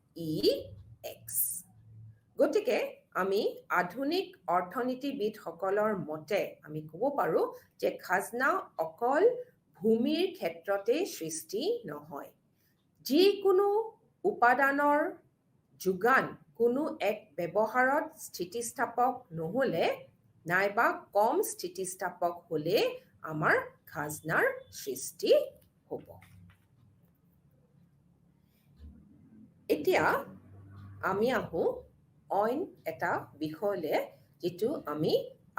গতিকে আমি আধুনিক অৰ্থনীতিবিদসকলৰ মতে আমি ক'ব পাৰোঁ যে খাজনা অকল ভূমিৰ ক্ষেত্ৰতে সৃষ্টি নহয় যিকোনো উপাদানৰ যোগান কোনো এক ব্যৱহাৰত স্থিতিস্থাপক নহ'লে নাইবা কম স্থিতিস্থাপক হ'লে আমাৰ খাজনাৰ সৃষ্টি হ'ব এতিয়া আমি আহোঁ অইন এটা বিষয়লৈ যিটো আমি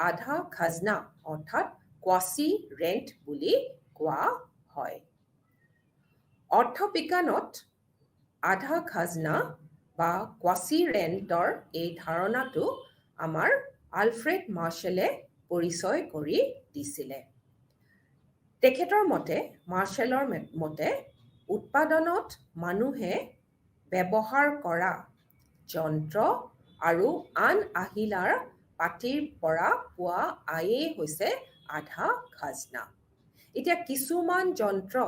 আধা খাজনা অৰ্থাৎ কোৱাচি ৰেণ্ট বুলি কোৱা হয় অৰ্থবিজ্ঞানত আধা খাজনা বা কোৱাচি ৰেণ্টৰ এই ধাৰণাটো আমাৰ আলফ্ৰেড মাৰ্শ্বেলে পৰিচয় কৰি দিছিলে তেখেতৰ মতে মাৰ্শ্বেলৰ মতে উৎপাদনত মানুহে ব্যৱহাৰ কৰা যন্ত্ৰ আৰু আন আহিলাৰ পাতিৰ পৰা পোৱা আয়েই হৈছে আধা খাজনা এতিয়া কিছুমান যন্ত্ৰ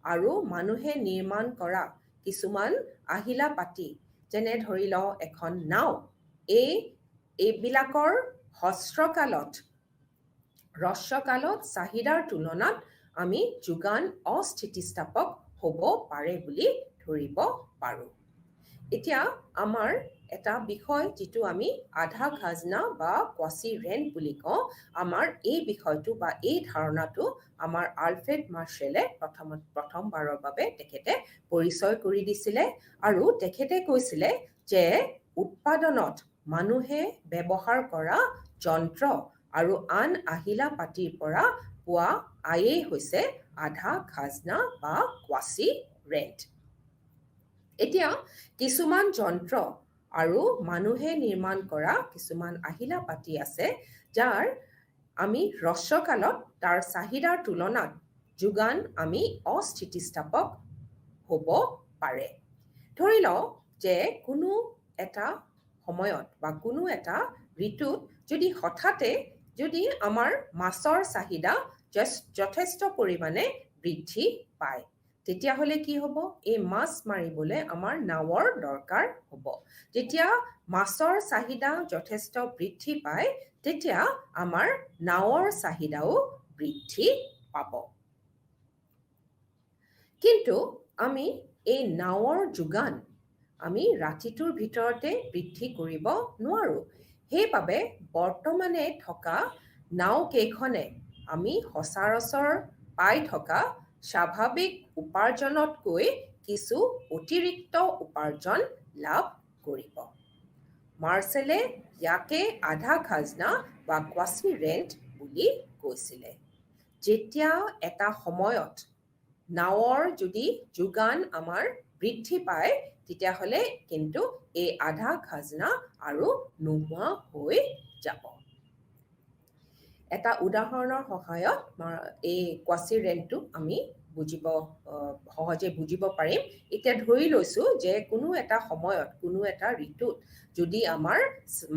আৰু মানুহে নিৰ্মাণ কৰা কিছুমান আহিলা পাতি যেনে ধৰি লওঁ এখন নাও এইবিলাকৰ হ্ৰস্বকালত চাহিদাৰ তুলনাত আমি যোগান অস্থিতিস্থাপক হ'ব পাৰে বুলি ধৰিব পাৰোঁ এতিয়া আমাৰ এটা বিষয় যিটো আমি আধা খাজনা বা কোৱাচি ৰেণ্ট বুলি কওঁ আমাৰ এই বিষয়টো বা এই ধাৰণাটো আমাৰ আলফ্ৰেড মাৰ্শ্বেলে প্ৰথমবাৰৰ বাবে তেখেতে পৰিচয় কৰি দিছিলে আৰু তেখেতে কৈছিলে যে উৎপাদনত মানুহে ব্যৱহাৰ কৰা যন্ত্ৰ আৰু আন আহিলা পাতিৰ পৰা পোৱা আয়েই হৈছে আধা খাজনা বা কোৱাচি ৰেণ্ট। এতিয়া কিছুমান যন্ত্ৰ আৰু মানুহে নিৰ্মাণ কৰা কিছুমান আহিলা পাতি আছে যাৰ আমি হ্ৰস্বকালত তাৰ চাহিদাৰ তুলনাত যোগান আমি অস্থিতিস্থাপক হ'ব পাৰে। ধৰি লওঁ যে কোনো এটা সময়ত বা কোনো এটা ঋতুত যদি হঠাতে যদি আমাৰ মাছৰ চাহিদা যথেষ্ট পৰিমাণে বৃদ্ধি পায়, তেতিয়াহ'লে কি হ'ব? এই মাছ মাৰিবলৈ আমাৰ নাৱৰ দৰকাৰ হ'ব। যেতিয়া মাছৰ চাহিদা যথেষ্ট বৃদ্ধি পায় তেতিয়া আমাৰ নাৱৰ চাহিদাও বৃদ্ধি পাব। কিন্তু আমি এই নাৱৰ যোগান আমি ৰাতিটোৰ ভিতৰতে বৃদ্ধি কৰিব নোৱাৰোঁ। সেইবাবে বৰ্তমানে থকা নাওকেইখনে আমি সচৰাচৰ পাই থকা স্বাভাৱিক উপাৰ্জনতকৈ কিছু অতিৰিক্ত উপাৰ্জন লাভ কৰিব। মাৰ্শ্বেলে ইয়াকে আধা খাজনা বা কোৱাচি ৰেণ্ট বুলি কৈছিলে। যেতিয়া এটা সময়ত নাৱৰ যদি যোগান আমাৰ বৃদ্ধি পায় তেতিয়াহ'লে কিন্তু এই আধা খাজনা আৰু নোহোৱা হৈ যাব। এটা উদাহৰণৰ সহায়ত এই কোৱাচি ৰেণ্টটো আমি সহজে বুজিব পাৰিম। এতিয়া ধৰি লৈছোঁ যে কোনো এটা সময়ত কোনো এটা ঋতুত যদি আমাৰ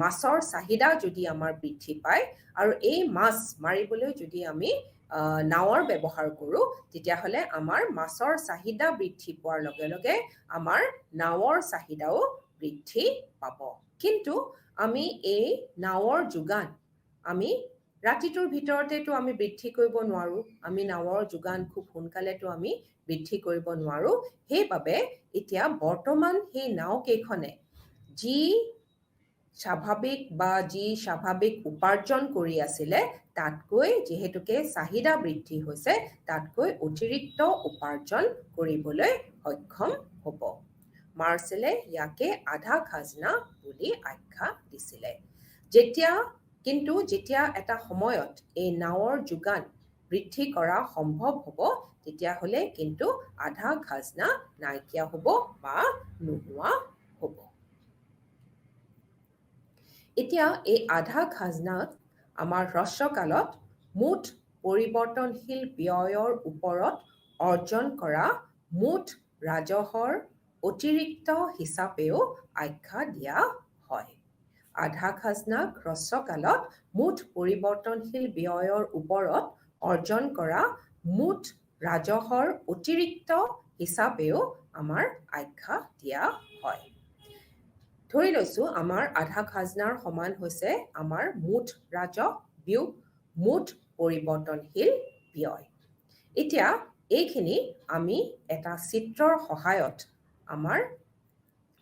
মাছৰ চাহিদা যদি আমাৰ বৃদ্ধি পায় আৰু এই মাছ মাৰিবলৈ যদি আমি নাৱৰ ব্যৱহাৰ কৰোঁ তেতিয়াহ'লে আমাৰ মাছৰ চাহিদা বৃদ্ধি পোৱাৰ লগে লগে আমাৰ নাৱৰ চাহিদাও বৃদ্ধি পাব। কিন্তু আমি এই নাৱৰ যোগান আমি ৰাতিটোৰ ভিতৰতেতো আমি বৃদ্ধি কৰিব নোৱাৰোঁ। আমি নাৱৰ যোগান খুব সোনকালেতো আমি বৃদ্ধি কৰিব নোৱাৰোঁ। সেইবাবে এতিয়া বৰ্তমান সেই নাওকেইখনে যি স্বাভাৱিক উপাৰ্জন কৰি আছিলে তাতকৈ যিহেতুকে চাহিদা বৃদ্ধি হৈছে তাতকৈ অতিৰিক্ত উপাৰ্জন কৰিবলৈ সক্ষম হ'ব। মাৰ্শ্বেলে ইয়াকে আধা খাজনা বুলি আখ্যা দিছিলে। যেতিয়া এটা সময়ত এই নাৱৰ যোগান বৃদ্ধি কৰা সম্ভৱ হ'ব তেতিয়াহ'লে কিন্তু আধা খাজনা নাইকিয়া হ'ব বা নোহোৱা হ'ব। এতিয়া এই আধা খাজনাত আমাৰ হ্ৰস্বকালত মুঠ পৰিৱৰ্তনশীল ব্যয়ৰ ওপৰত অৰ্জন কৰা মুঠ ৰাজহৰ অতিৰিক্ত হিচাপেও আখ্যা দিয়া হয়। আধা খাজনাক হ্ৰস্বকালত মুঠ পৰিৱৰ্তনশীল ব্যয়ৰ ওপৰত অৰ্জন কৰা মুঠ ৰাজহৰ অতিৰিক্ত হিচাপেও আমাৰ আখ্যা দিয়া হয়। ধৰি লৈছোঁ আমাৰ আধা খাজনাৰ সমান হৈছে আমাৰ মুঠ ৰাজহ বিয়োগ মুঠ পৰিৱৰ্তনশীল ব্যয়। এতিয়া এইখিনি আমি এটা চিত্ৰৰ সহায়ত আমাৰ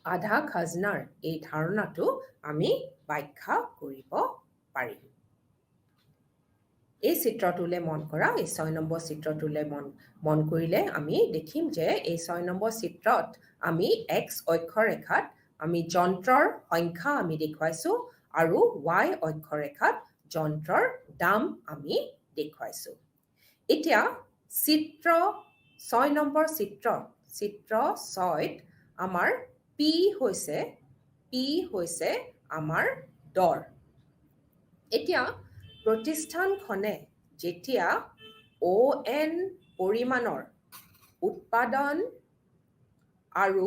আধা খাজনাৰ এই ধাৰণাটো আমি ব্যাখ্যা কৰিব পাৰিম। এই চিত্ৰটোলৈ মন কৰা, এই 6 নম্বৰ চিত্ৰটোলৈ মন কৰিলে আমি দেখিম যে এই 6 নম্বৰ চিত্ৰত আমি X অক্ষৰেখাত আমি যন্ত্ৰৰ সংখ্যা আমি দেখুৱাইছোঁ আৰু Y অক্ষৰেখাত যন্ত্ৰৰ দাম আমি দেখুৱাইছোঁ। এতিয়া চিত্ৰ 6 নম্বৰ চিত্ৰ 6ত আমাৰ P হৈছে আমাৰ দৰ। এতিয়া প্ৰতিষ্ঠানখনে যেতিয়া ON পৰিমাণৰ উৎপাদন আৰু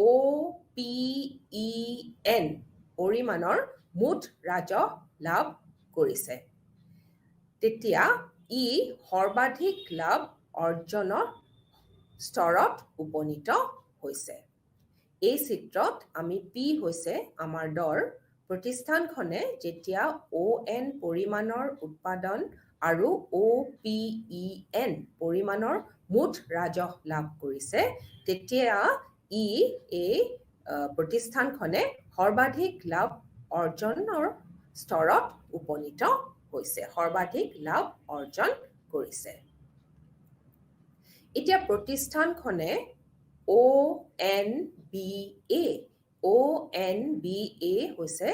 OPEN পৰিমাণৰ মুঠ ৰাজহ লাভ কৰিছে তেতিয়া ই সৰ্বাধিক লাভ অৰ্জনৰ স্তৰত উপনীত হৈছে। এই চিত্ৰত আমি P হৈছে আমাৰ দৰ। প্ৰতিষ্ঠানখনে যেতিয়া ON পৰিমাণৰ উৎপাদন আৰু OPEN পৰিমাণৰ মুঠ ৰাজহ লাভ কৰিছে তেতিয়া এই প্ৰতিষ্ঠানখনে সৰ্বাধিক লাভ অৰ্জনৰ স্তৰত উপনীত হৈছে, সৰ্বাধিক লাভ অৰ্জন কৰিছে। এতিয়া প্ৰতিষ্ঠানখনে ONBA হৈছে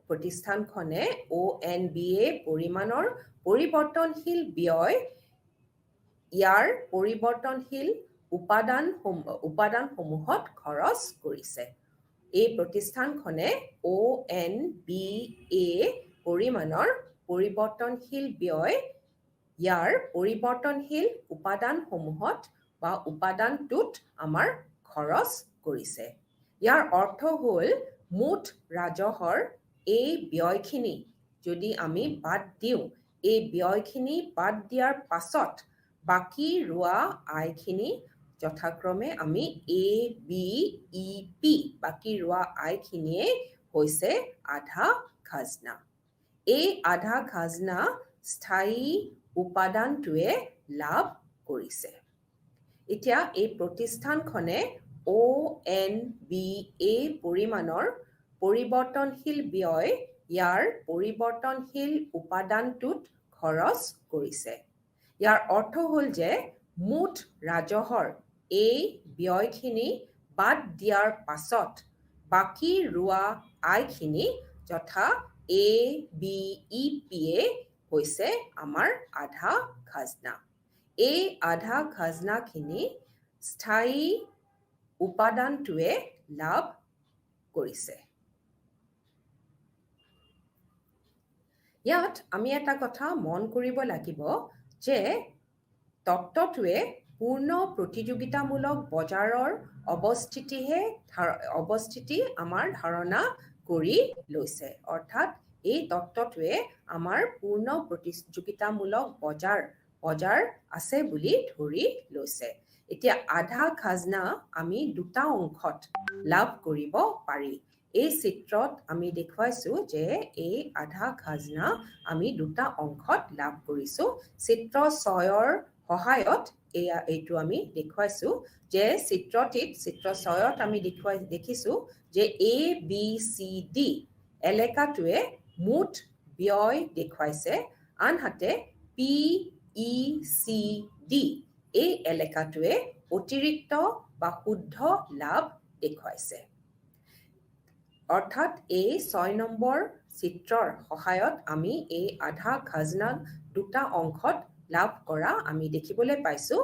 প্ৰতিষ্ঠানখনে ONBA পৰিমাণৰ পৰিৱৰ্তনশীল ব্যয় ইয়াৰ পৰিৱৰ্তনশীল উপাদানসমূহত খৰচ কৰিছে। এই প্ৰতিষ্ঠানখনে ONBA পৰিমাণৰ পৰিৱৰ্তনশীল ব্যয় ইয়াৰ পৰিৱৰ্তনশীল উপাদানসমূহত বা উপাদানটোত আমাৰ খৰচ কৰিছে। ইয়াৰ অৰ্থ হ'ল মুঠ ৰাজহৰ এই ব্যয়খিনি যদি আমি বাদ দিওঁ, এই ব্যয়খিনি বাদ দিয়াৰ পাছত বাকী ৰোৱা আয়খিনি যথাক্ৰমে আমি ABEP বাকী ৰোৱা আয়খিনিয়ে হৈছে আধা খাজনা। এই আধা খাজনা স্থায়ী উপাদানটোৱে লাভ কৰিছে। এতিয়া এই প্ৰতিষ্ঠানখনে ONBA পৰিমাণৰ পৰিৱৰ্তনশীল ব্যয় ইয়াৰ পৰিৱৰ্তনশীল উপাদানটোত খৰচ কৰিছে। ইয়াৰ অৰ্থ হ'ল যে মুঠ ৰাজহৰ এই ব্যয়খিনি বাদ দিয়াৰ পাছত বাকী ৰোৱা আয়খিনি যথা ABEPয়ে হৈছে আমাৰ আধা খাজনা। এই আধা খাজনাখিনি স্থায়ী উপাদানটোৱে লাভ কৰিছে। ইয়াত আমি এটা কথা মন কৰিব লাগিব যে তত্ত্বটোৱে পূৰ্ণ প্ৰতিযোগিতামূলক বজাৰৰ অৱস্থিতি আমাৰ ধাৰণা কৰি লৈছে। অৰ্থাৎ এই তত্ত্বটোৱে আমাৰ পূৰ্ণ প্ৰতিযোগিতামূলক বজাৰ আছে বুলি ধৰি লৈছে। এতিয়া আধা খাজনা আমি দুটা অংশত লাভ কৰিব পাৰি। এই চিত্ৰত আমি দেখুৱাইছো যে এই আধা খাজনা আমি দুটা অংশত লাভ কৰিছো। চিত্ৰ 6ৰ সহায়ত এইটো আমি দেখুৱাইছো যে চিত্ৰ 6ত আমি দেখিছো যে ABCD এলেকাটোৱে মুঠ ব্যয় দেখুৱাইছে, আনহাতে PECD এই এলেকাটোৱে অতিৰিক্ত বা শুদ্ধ লাভ দেখুৱাইছে। অৰ্থাৎ এই 6 নম্বৰ চিত্ৰৰ সহায়ত আমি এই আধা খাজনা দুটা অংশত লাভ কৰা আমি দেখিবলৈ পাইছো।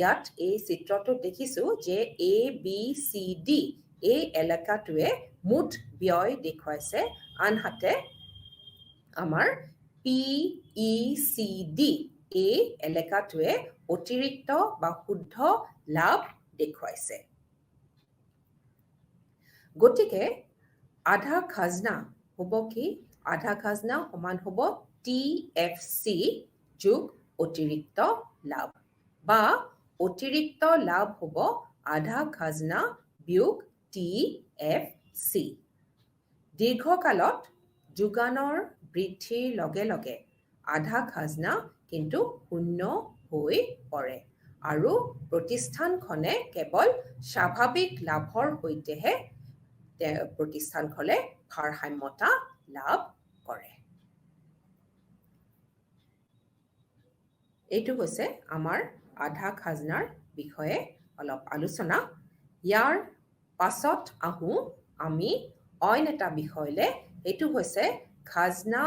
ইয়াত এই চিত্ৰটোত দেখিছো যে ABCD এই এলেকাটোৱে মুঠ ব্যয় দেখুৱাইছে, আনহাতে আমাৰ PECD এই এলেকাটোৱে অতিৰিক্ত বা শুদ্ধ লাভ দেখুৱাইছে। গতিকে আধা খাজনা হ'ব কি? আধা খাজনা সমান হ'ব TFC যোগ অতিৰিক্ত লাভ, বা অতিৰিক্ত লাভ হ'ব আধা খাজনা বিয়োগ TFC। দীৰ্ঘকালত যোগানৰ বৃদ্ধিৰ লগে লগে আধা খাজনা কিন্তু শূন্য হৈ পৰে আৰু প্ৰতিষ্ঠানখনে কেৱল স্বাভাৱিক লাভৰ সৈতেহে প্ৰতিষ্ঠানখনে ভাৰসাম্যতা লাভ কৰে। এইটো হৈছে আমাৰ আধা খাজনাৰ বিষয়ে অলপ আলোচনা। ইয়াৰ পাছত আহোঁ আমি অইন এটা বিষয়লৈ, এইটো হৈছে খাজনা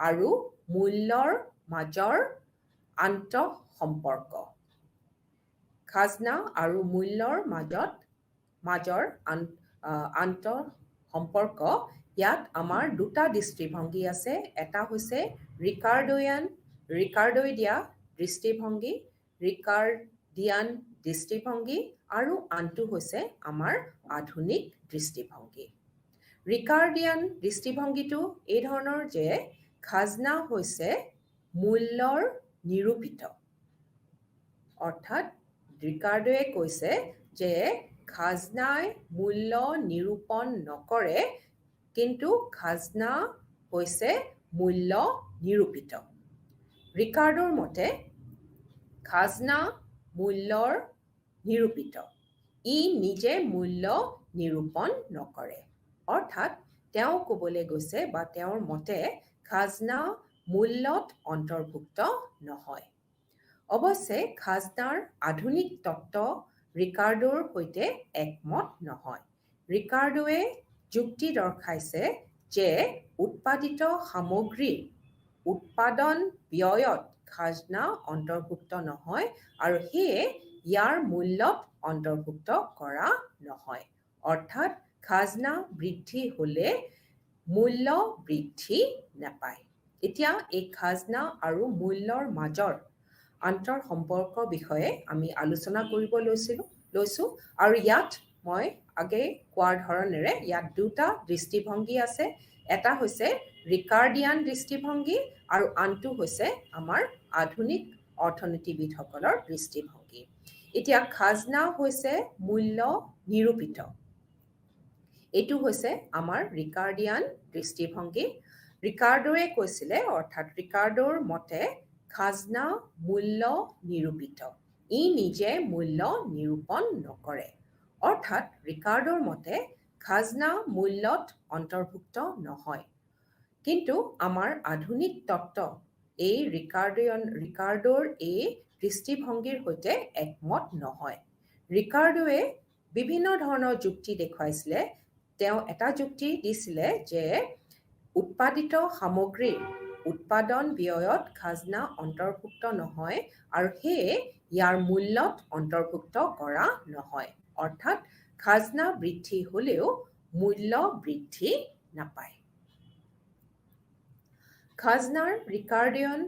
আৰু মূল্যৰ মাজৰ আন্তঃ সম্পৰ্ক। খাজনা আৰু মূল্যৰ মাজৰ আন্তঃ সম্পৰ্ক, ইয়াত আমাৰ দুটা দৃষ্টিভংগী আছে। এটা হৈছে ৰিকাৰ্ডোইডিয়া দৃষ্টিভংগী আৰু আনটো হৈছে আমাৰ আধুনিক দৃষ্টিভংগী। ৰিকাৰ্ডিয়ান দৃষ্টিভংগীটো এই ধৰণৰ যে খাজনা হৈছে মূল্যৰ নিৰূপিত। অৰ্থাৎ ৰিকাৰ্ডোৱে কৈছে যে খাজনাই মূল্য নিৰূপণ নকৰে, কিন্তু খাজনা হৈছে মূল্য নিৰূপিত। ৰিকাৰ্ডোৰ মতে খাজনা মূল্যৰ নিৰূপিত, ই নিজে মূল্য নিৰূপণ নকৰে। অৰ্থাৎ তেওঁ ক'বলৈ গৈছে বা তেওঁৰ মতে খাজনা মূল্যত অন্তৰ্ভুক্ত নহয়। অৱশ্যে খাজনাৰ আধুনিক তত্ত্ব ৰিকাৰ্ডোৰ সৈতে একমত নহয়। ৰিকাৰ্ডোৱে যুক্তি দৰ্শাইছে যে উৎপাদিত সামগ্ৰীৰ উৎপাদন ব্যয়ত খাজনা অন্তৰ্ভুক্ত নহয় আৰু সেয়ে ইয়াৰ মূল্যত অন্তৰ্ভুক্ত কৰা নহয়। অৰ্থাৎ খাজনা বৃদ্ধি হ'লে মূল্য বৃদ্ধি নাপায়। এতিয়া এই খাজনা আৰু মূল্যৰ মাজৰ আন্তঃ সম্পৰ্কৰ বিষয়ে আমি আলোচনা কৰিব লৈছো আৰু ইয়াত মই আগে কোৱাৰ ধৰণেৰে ইয়াত দুটা দৃষ্টিভংগী আছে। এটা হৈছে ৰিকাৰ্ডিয়ান দৃষ্টিভংগী আৰু আনটো হৈছে আমাৰ আধুনিক অৰ্থনীতিবিদসকলৰ দৃষ্টিভংগী। এতিয়া খাজনা হৈছে মূল্য নিৰূপিত। এইটো হৈছে আমাৰ ৰিকাৰ্ডিয়ান দৃষ্টিভংগী। ৰিকাৰ্ডোৱে কৈছিলে, অৰ্থাৎ ৰিকাৰ্ডোৰ মতে খাজনা মূল্য নিৰূপিত। ই নিজে মূল্য নিৰূপণ নকৰে। অৰ্থাৎ ৰিকাৰ্ডোৰ মতে খাজনা মূল্যত অন্তৰ্ভুক্ত নহয়। কিন্তু আমাৰ আধুনিক তত্ত্ব এই ৰিকাৰ্ডোৰ এই দৃষ্টিভংগীৰ সৈতে একমত নহয়। ৰিকাৰ্ডোৱে বিভিন্ন ধৰণৰ যুক্তি দেখুৱাইছিলে। তেওঁ এটা যুক্তি দিছিলে যে উৎপাদিত সামগ্ৰীৰ উৎপাদন ব্যয়ত খাজনা অন্তৰ্ভুক্ত নহয় আৰু সেয়ে ইয়াৰ মূল্যত অন্তৰ্ভুক্ত কৰা নহয়। অৰ্থাৎ খাজনা বৃদ্ধি হ'লেও মূল্য বৃদ্ধি নাপায়। খাজনাৰ ৰিকাৰ্ডিয়ান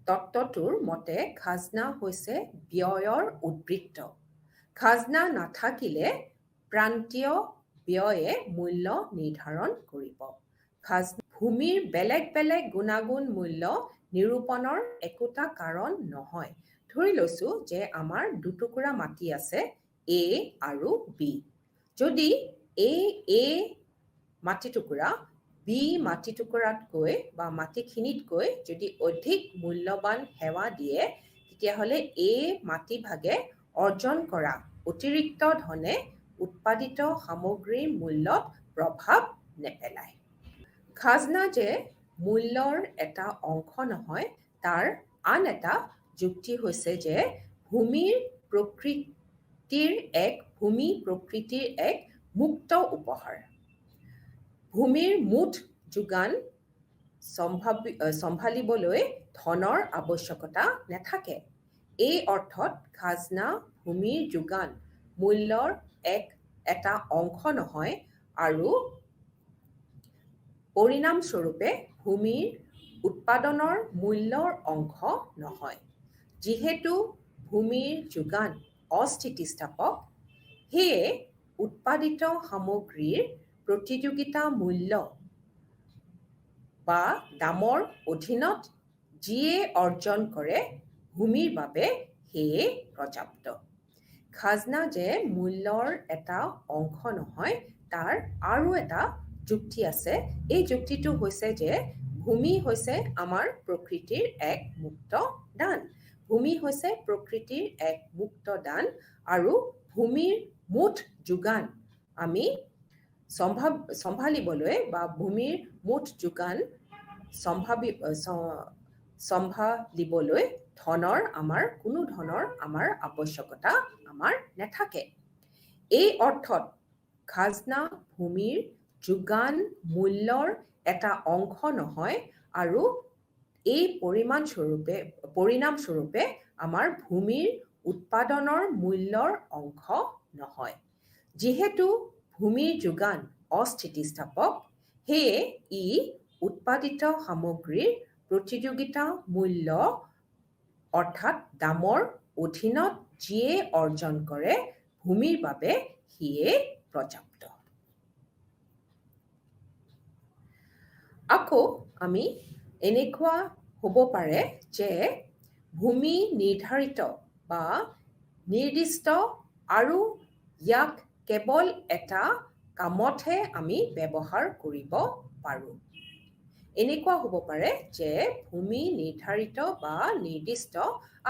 তত্ত্বটোৰ মতে খাজনা হৈছে ব্যয়ৰ উদ্বৃত্ত। খাজনা নাথাকিলে প্ৰান্তীয় ব্যয়ে মূল্য নিৰ্ধাৰণ কৰিব। ভূমিৰ বেলেগ বেলেগ গুণাগুণ মূল্য নিৰূপণৰ একোটা কাৰণ নহয়। ধৰি লৈছো যে আমাৰ দুটুকুৰা মাটি আছে A আৰু B। যদি A মাটিটুকুৰা B মাটিটুকুৰাতকৈ বা মাটিখিনিতকৈ যদি অধিক মূল্যৱান সেৱা দিয়ে, তেতিয়াহ'লে A মাটিভাগে অৰ্জন কৰা অতিৰিক্ত ধনে উৎপাদিত সামগ্ৰীৰ মূল্যত প্ৰভাৱ নেপেলায়। খাজনা যে মূল্যৰ এটা অংশ নহয়, তাৰ আন এটা যুক্তি হৈছে যে ভূমি প্ৰকৃতিৰ এক মুক্ত উপহাৰ। ভূমিৰ মুঠ যোগান চম্ভালিবলৈ ধনৰ আৱশ্যকতা নাথাকে। এই অৰ্থত খাজনা ভূমিৰ যোগান মূল্যৰ এটা অংশ নহয় আৰু পৰিণামস্বৰূপে ভূমিৰ উৎপাদনৰ মূল্যৰ অংশ নহয়। যিহেতু ভূমিৰ যোগান অস্থিতিস্থাপক, সেয়ে উৎপাদিত সামগ্ৰীৰ প্ৰতিযোগিতা মূল্য বা দামৰ অধীনত যিয়ে অৰ্জন কৰে ভূমিৰ বাবে সেয়ে পৰ্যাপ্ত। খাজনা যে মূল্যৰ এটা অংশ নহয়, তাৰ আৰু এটা যুক্তি আছে। এই যুক্তিটো হৈছে যে ভূমি হৈছে আমাৰ প্ৰকৃতিৰ এক মুক্ত দান। ভূমি হৈছে প্ৰকৃতিৰ এক মুক্ত দান আৰু ভূমিৰ মুঠ যোগান আমি চম্ভালিবলৈ বা ভূমিৰ মুঠ যোগান চম্ভালিবলৈ কোনো ধনৰ আমাৰ আৱশ্যকতা আমাৰ নাথাকে। এই অৰ্থত খাজনা ভূমিৰ যোগান মূল্যৰ এটা অংশ নহয় আৰু এই পৰিণামস্বৰূপে আমাৰ ভূমিৰ উৎপাদনৰ মূল্যৰ অংশ নহয়। যিহেতু ভূমিৰ যোগান অস্থিতিস্থাপক, সেয়ে ই উৎপাদিত সামগ্ৰীৰ প্ৰতিযোগিতা মূল্য অৰ্থাৎ দামৰ অধীনত যিয়ে অৰ্জন কৰে ভূমিৰ বাবে সিয়ে পৰ্যাপ্ত। আকৌ আমি এনেকুৱা হ'ব পাৰে যে ভূমি নিৰ্ধাৰিত বা নিৰ্দিষ্ট আৰু ইয়াক কেৱল এটা কামতহে আমি ব্যৱহাৰ কৰিব পাৰোঁ। এনেকুৱা হ'ব পাৰে যে ভূমি নিৰ্ধাৰিত বা নিৰ্দিষ্ট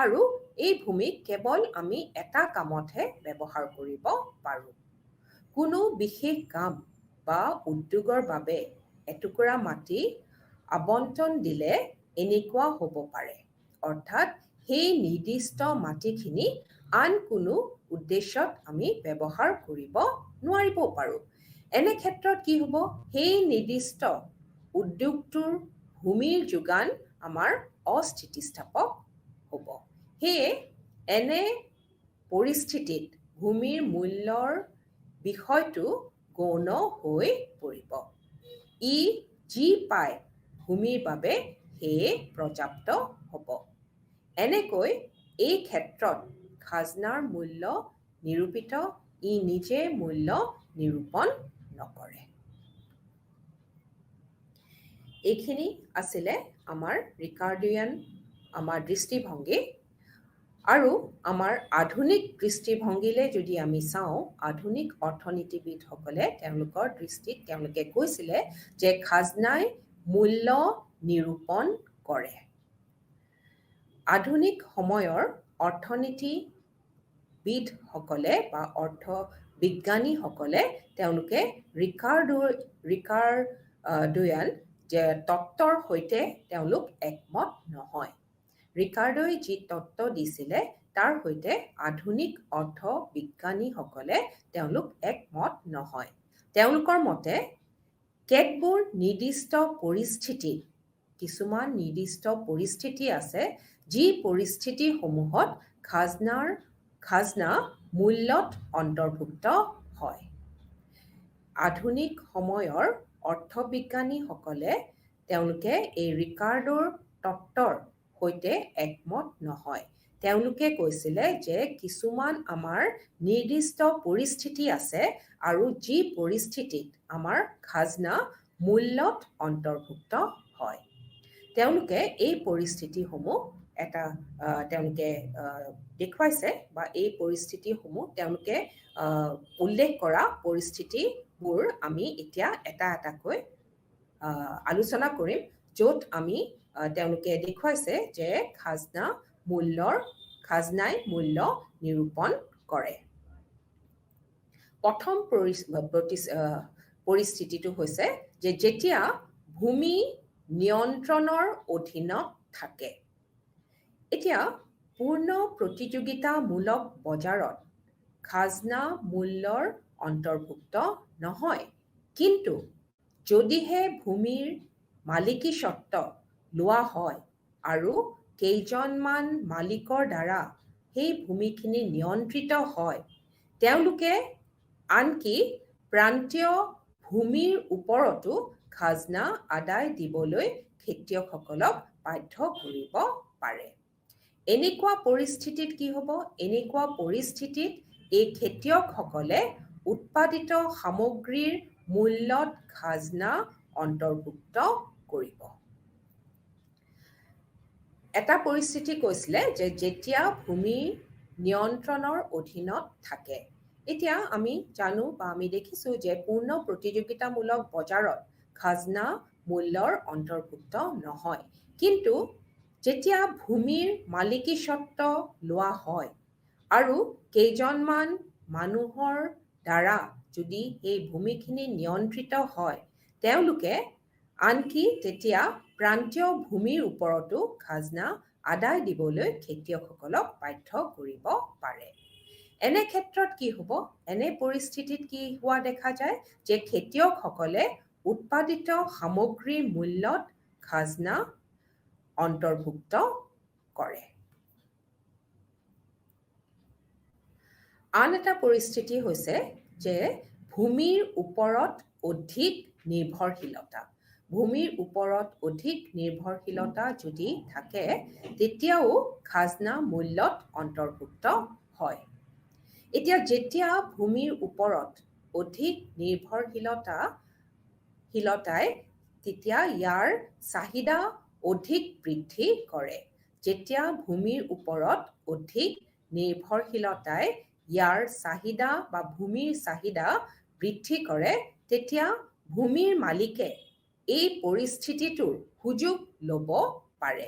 আৰু এই ভূমিক কেৱল আমি এটা কামতহে ব্যৱহাৰ কৰিব পাৰোঁ। কোনো বিশেষ কাম বা উদ্যোগৰ বাবে এটুকুৰা মাটি আবণ্টন দিলে এনেকুৱা হ'ব পাৰে। অৰ্থাৎ সেই নিৰ্দিষ্ট মাটিখিনি আন কোনো উদ্দেশ্যত আমি ব্যৱহাৰ কৰিব নোৱাৰিবও পাৰোঁ। এনে ক্ষেত্ৰত কি হ'ব? সেই নিৰ্দিষ্ট উদ্যোগটোৰ ভূমিৰ যোগান আমাৰ অস্থিতিস্থাপক হ'ব। সেয়ে এনে পৰিস্থিতিত ভূমিৰ মূল্যৰ বিষয়টো গৌণ হৈ পৰিব। ই যি পায় ভূমিৰ বাবে সেয়ে পৰ্যাপ্ত হ'ব। এনেকৈ এই ক্ষেত্ৰত খাজনাৰ মূল্য নিৰূপিত, ই নিজে মূল্য নিৰূপণ নকৰে। এইখিনি আছিলে আমাৰ ৰিকাৰ্ডিয়ান আমাৰ দৃষ্টিভংগী। আৰু আমাৰ আধুনিক দৃষ্টিভংগীলৈ যদি আমি চাওঁ, আধুনিক অৰ্থনীতিবিদসকলে তেওঁলোকৰ দৃষ্টিত তেওঁলোকে কৈছিলে যে খাজনাই মূল্য নিৰূপণ কৰে। আধুনিক সময়ৰ অৰ্থনীতিবিদসকলে বা অৰ্থবিজ্ঞানীসকলে তেওঁলোকে ৰিকাৰ্ডোয়ান যে তত্ত্বৰ সৈতে তেওঁলোক একমত নহয়। ৰিকাৰ্ডোই যি তত্ত্ব দিছিলে তাৰ সৈতে আধুনিক অৰ্থবিজ্ঞানীসকলে তেওঁলোক একমত নহয়। তেওঁলোকৰ মতে কেতবোৰ নিৰ্দিষ্ট পৰিস্থিতি, কিছুমান নিৰ্দিষ্ট পৰিস্থিতি আছে যি পৰিস্থিতিসমূহত খাজনা মূল্যত অন্তৰ্ভুক্ত হয়। আধুনিক সময়ৰ অৰ্থবিজ্ঞানীসকলে তেওঁলোকে এই ৰিকাৰ্ডোৰ তত্ত্বৰ সৈতে একমত নহয়। তেওঁলোকে কৈছিলে যে কিছুমান আমাৰ নিৰ্দিষ্ট পৰিস্থিতি আছে আৰু যি পৰিস্থিতিত আমাৰ খাজনা মূল্যত অন্তৰ্ভুক্ত হয়। তেওঁলোকে এই পৰিস্থিতিসমূহ তেওঁলোকে দেখুৱাইছে বা এই পৰিস্থিতিসমূহ তেওঁলোকে উল্লেখ কৰা পৰিস্থিতিবোৰ আমি এতিয়া এটা এটাকৈ আলোচনা কৰিম, য'ত আমি তেওঁলোকে দেখুৱাইছে যে খাজনাই মূল্য নিৰূপণ কৰে। প্ৰথম পৰিস্থিতিটো হৈছে যে যেতিয়া ভূমি নিয়ন্ত্ৰণৰ অধীনত থাকে। এতিয়া পূৰ্ণ প্ৰতিযোগিতামূলক বজাৰত খাজনা মূল্যৰ অন্তৰ্ভুক্ত নহয়। কিন্তু যদিহে ভূমিৰ মালিকীস্বত্ব লোৱা হয় আৰু কেইজনমান মালিকৰ দ্বাৰা সেই ভূমিখিনি নিয়ন্ত্ৰিত হয়, তেওঁলোকে আনকি প্ৰান্তীয় ভূমিৰ ওপৰতো খাজনা আদায় দিবলৈ খেতিয়কসকলক বাধ্য কৰিব পাৰে। এনেকুৱা পৰিস্থিতিত কি হ'ব? এনেকুৱা পৰিস্থিতিত এই খেতিয়কসকলে উৎপাদিত সামগ্ৰীৰ মূল্যত খাজনা অন্তৰ্ভুক্ত কৰিব। এটা পৰিস্থিতি কৈছিলে যে যেতিয়া ভূমি নিয়ন্ত্ৰণৰ অধীনত থাকে। এতিয়া আমি জানো বা আমি দেখিছোঁ যে পূৰ্ণ প্ৰতিযোগিতামূলক বজাৰত খাজনা মূল্যৰ অন্তৰ্ভুক্ত নহয়। কিন্তু যেতিয়া ভূমিৰ মালিকীস্বত্ব লোৱা হয় আৰু কেইজনমান মানুহৰ দ্বাৰা যদি এই ভূমিখিনি নিয়ন্ত্ৰিত হয়, তেওঁলোকে আনকি তেতিয়া প্ৰান্তীয় ভূমিৰ ওপৰতো খাজনা আদায় দিবলৈ খেতিয়কসকলক বাধ্য কৰিব পাৰে। এনে ক্ষেত্ৰত কি হ'ব? এনে পৰিস্থিতিত কি হোৱা দেখা যায় যে খেতিয়কসকলে উৎপাদিত সামগ্ৰীৰ মূল্যত খাজনা অন্তৰ্ভুক্ত কৰে। আন এটা পৰিস্থিতি হৈছে যে ভূমিৰ ওপৰত অধিক নিৰ্ভৰশীলতা। ভূমিৰ ওপৰত অধিক নিৰ্ভৰশীলতা যদি থাকে, তেতিয়াও খাজনা মূল্যত অন্তৰ্ভুক্ত হয়। এতিয়া যেতিয়া ভূমিৰ ওপৰত অধিক নিৰ্ভৰশীলতাই তেতিয়া ইয়াৰ চাহিদা অধিক বৃদ্ধি কৰে। যেতিয়া ভূমিৰ ওপৰত অধিক নিৰ্ভৰশীলতাই ইয়াৰ চাহিদা বা ভূমিৰ চাহিদা বৃদ্ধি কৰে, তেতিয়া ভূমিৰ মালিকে এই পৰিস্থিতিটোৰ সুযোগ ল'ব পাৰে।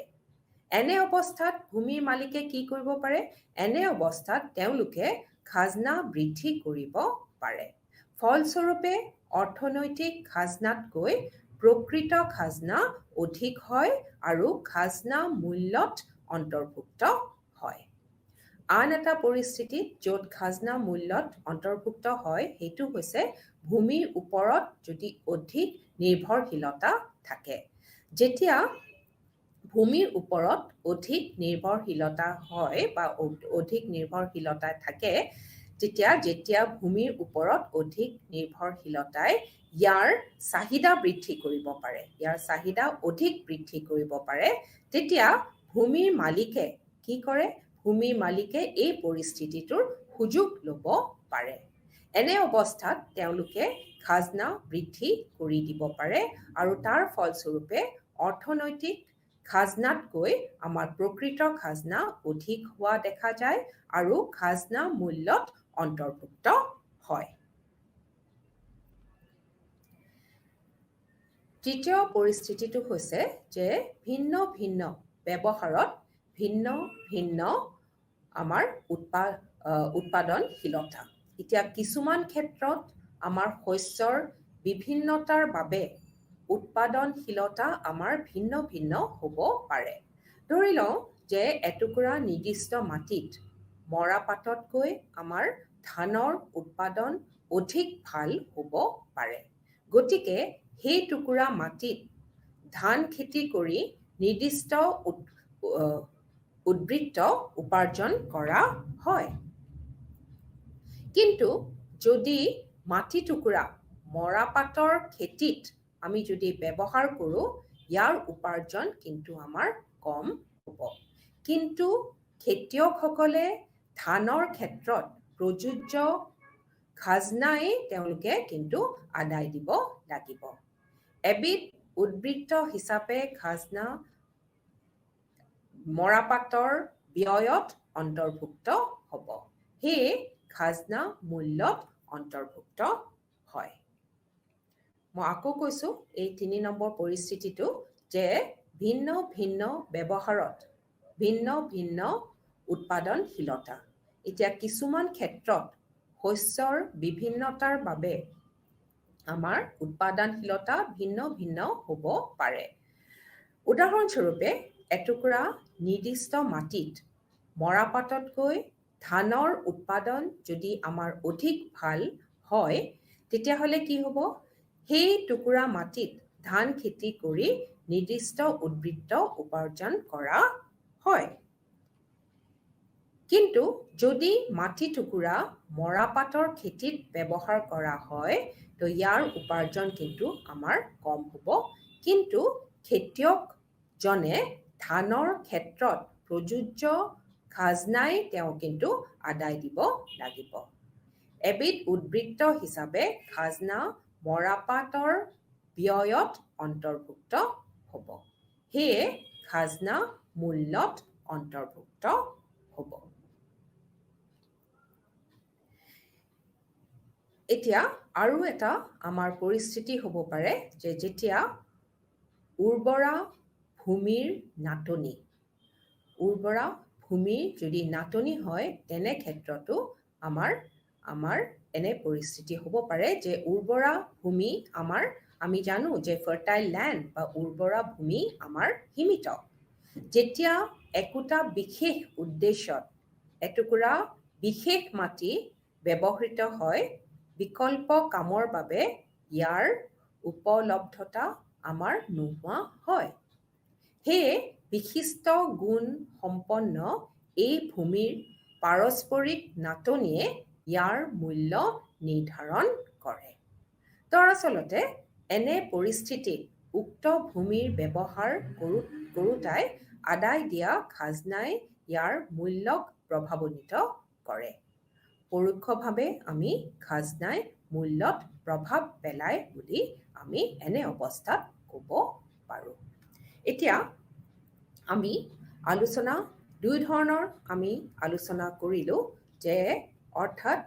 এনে অৱস্থাত ভূমিৰ মালিকে কি কৰিব পাৰে? এনে অৱস্থাত তেওঁলোকে খাজনা বৃদ্ধি কৰিব পাৰে। ফলস্বৰূপে অৰ্থনৈতিক খাজনাতকৈ প্ৰকৃত খাজনা অধিক হয় আৰু খাজনা মূল্যত অন্তৰ্ভুক্ত হয়। আন এটা পৰিস্থিতিত য'ত খাজনা মূল্যত অন্তৰ্ভুক্ত হয় সেইটো হৈছে ভূমিৰ ওপৰত যদি অধিক নিৰ্ভৰশীলতা থাকে। যেতিয়া ভূমিৰ ওপৰত অধিক নিৰ্ভৰশীলতা হয় বা অধিক নিৰ্ভৰশীলতা থাকে, যেতিয়া ভূমিৰ ওপৰত অধিক নিৰ্ভৰশীলতাই ইয়াৰ চাহিদা বৃদ্ধি কৰিব পাৰে, ইয়াৰ চাহিদা অধিক বৃদ্ধি কৰিব পাৰে, তেতিয়া ভূমিৰ মালিকে কি কৰে? ভূমিৰ মালিকে এই পৰিস্থিতিটোৰ সুযোগ ল'ব পাৰে। এনে অৱস্থাত তেওঁলোকে খাজনা বৃদ্ধি কৰি দিব পাৰে আৰু তাৰ ফলস্বৰূপে অৰ্থনৈতিক খাজনাতকৈ আমাৰ প্ৰকৃত খাজনা অধিক হোৱা দেখা যায় আৰু খাজনা মূল্যত অন্তৰ্ভুক্ত হয়। তৃতীয় পৰিস্থিতিটো হৈছে যে ভিন্ন ভিন্ন ব্যৱহাৰত ভিন্ন ভিন্ন আমাৰ উৎপাদনশীলতা। এতিয়া কিছুমান ক্ষেত্ৰত আমাৰ শস্যৰ বিভিন্নতাৰ বাবে উৎপাদনশীলতা আমাৰ ভিন্ন ভিন্ন হ'ব পাৰে। ধৰি লওঁ যে এটুকুৰা নিৰ্দিষ্ট মাটিত মৰাপাটতকৈ আমাৰ ধানৰ উৎপাদন অধিক ভাল হ'ব পাৰে। গতিকে সেই টুকুৰা মাটিত ধান খেতি কৰি নিৰ্দিষ্ট উদ্বৃত্ত উপাৰ্জন কৰা হয়। কিন্তু যদি মাটি টুকুৰা মৰাপাটৰ খেতিত আমি যদি ব্যৱহাৰ কৰোঁ, ইয়াৰ উপাৰ্জন কিন্তু আমাৰ কম হ'ব। কিন্তু খেতিয়কসকলে ধানৰ ক্ষেত্ৰত প্ৰযোজ্য খাজনাই তেওঁলোকে কিন্তু আদায় দিব লাগিব। এবিধ উদ্বৃত্ত হিচাপে খাজনা মৰাপাটৰ ব্যয়ত অন্তৰ্ভুক্ত হ'ব। সেয়ে খাজনা মূল্যত অন্তৰ্ভুক্ত হয়। মই আকৌ কৈছোঁ এই 3 নম্বৰ পৰিস্থিতিটো যে ভিন্ন ভিন্ন ব্যৱহাৰত ভিন্ন ভিন্ন উৎপাদনশীলতা। এতিয়া কিছুমান ক্ষেত্ৰত শস্যৰ বিভিন্নতাৰ বাবে আমাৰ উৎপাদনশীলতা ভিন্ন ভিন্ন হ'ব পাৰে। উদাহৰণস্বৰূপে এটুকুৰা নিৰ্দিষ্ট মাটিত মৰাপাটতকৈ ধানৰ উৎপাদন যদি আমাৰ অধিক ভাল হয়, তেতিয়াহ'লে কি হ'ব? সেই টুকুৰা মাটিত ধান খেতি কৰি নিৰ্দিষ্ট উদ্বৃত্ত উপাৰ্জন কৰা হয়। কিন্তু যদি মাটি টুকুৰা মৰাপাটৰ খেতিত ব্যৱহাৰ কৰা হয়, তো ইয়াৰ উপাৰ্জন কিন্তু আমাৰ কম হ'ব। কিন্তু খেতিয়কজনে ধানৰ ক্ষেত্ৰত প্ৰযোজ্য খাজনাই তেওঁ কিন্তু আদায় দিব লাগিব। এবিধ উদ্বৃত্ত হিচাপে খাজনা মৰাপাটৰ ব্যয়ত অন্তৰ্ভুক্ত হ'ব। সেয়ে খাজনা মূল্যত অন্তৰ্ভুক্ত হ'ব। এতিয়া আৰু এটা আমাৰ পৰিস্থিতি হ'ব পাৰে যে যেতিয়া উৰ্বৰা ভূমিৰ নাটনি, উৰ্বৰা ভূমিৰ যদি নাটনি হয়, তেনে ক্ষেত্ৰতো আমাৰ এনে পৰিস্থিতি হ'ব পাৰে যে উৰ্বৰা ভূমি আমি জানো যে ফাৰ্টাইল লেণ্ড বা উৰ্বৰা ভূমি আমাৰ সীমিত। যেতিয়া একোটা বিশেষ উদ্দেশ্যত এটুকুৰা বিশেষ মাটি ব্যৱহৃত হয়, বিকল্প কামৰ বাবে ইয়াৰ উপলব্ধতা আমাৰ নোহোৱা হয়। সেয়ে বিশিষ্ট গুণ সম্পন্ন এই ভূমিৰ পাৰস্পৰিক নাটনিয়ে ইয়াৰ মূল্য নিৰ্ধাৰণ কৰে। দৰাচলতে এনে পৰিস্থিতিত উক্ত ভূমিৰ ব্যৱহাৰ কৰোঁতাই আদায় দিয়া খাজনাই ইয়াৰ মূল্যক প্ৰভাৱান্বিত কৰে। পৰোক্ষভাৱে আমি খাজনাই মূল্যত প্ৰভাৱ পেলায় বুলি আমি এনে অৱস্থাত ক'ব পাৰোঁ। এতিয়া আমি দুই ধৰণৰ আমি আলোচনা কৰিলোঁ যে অৰ্থাৎ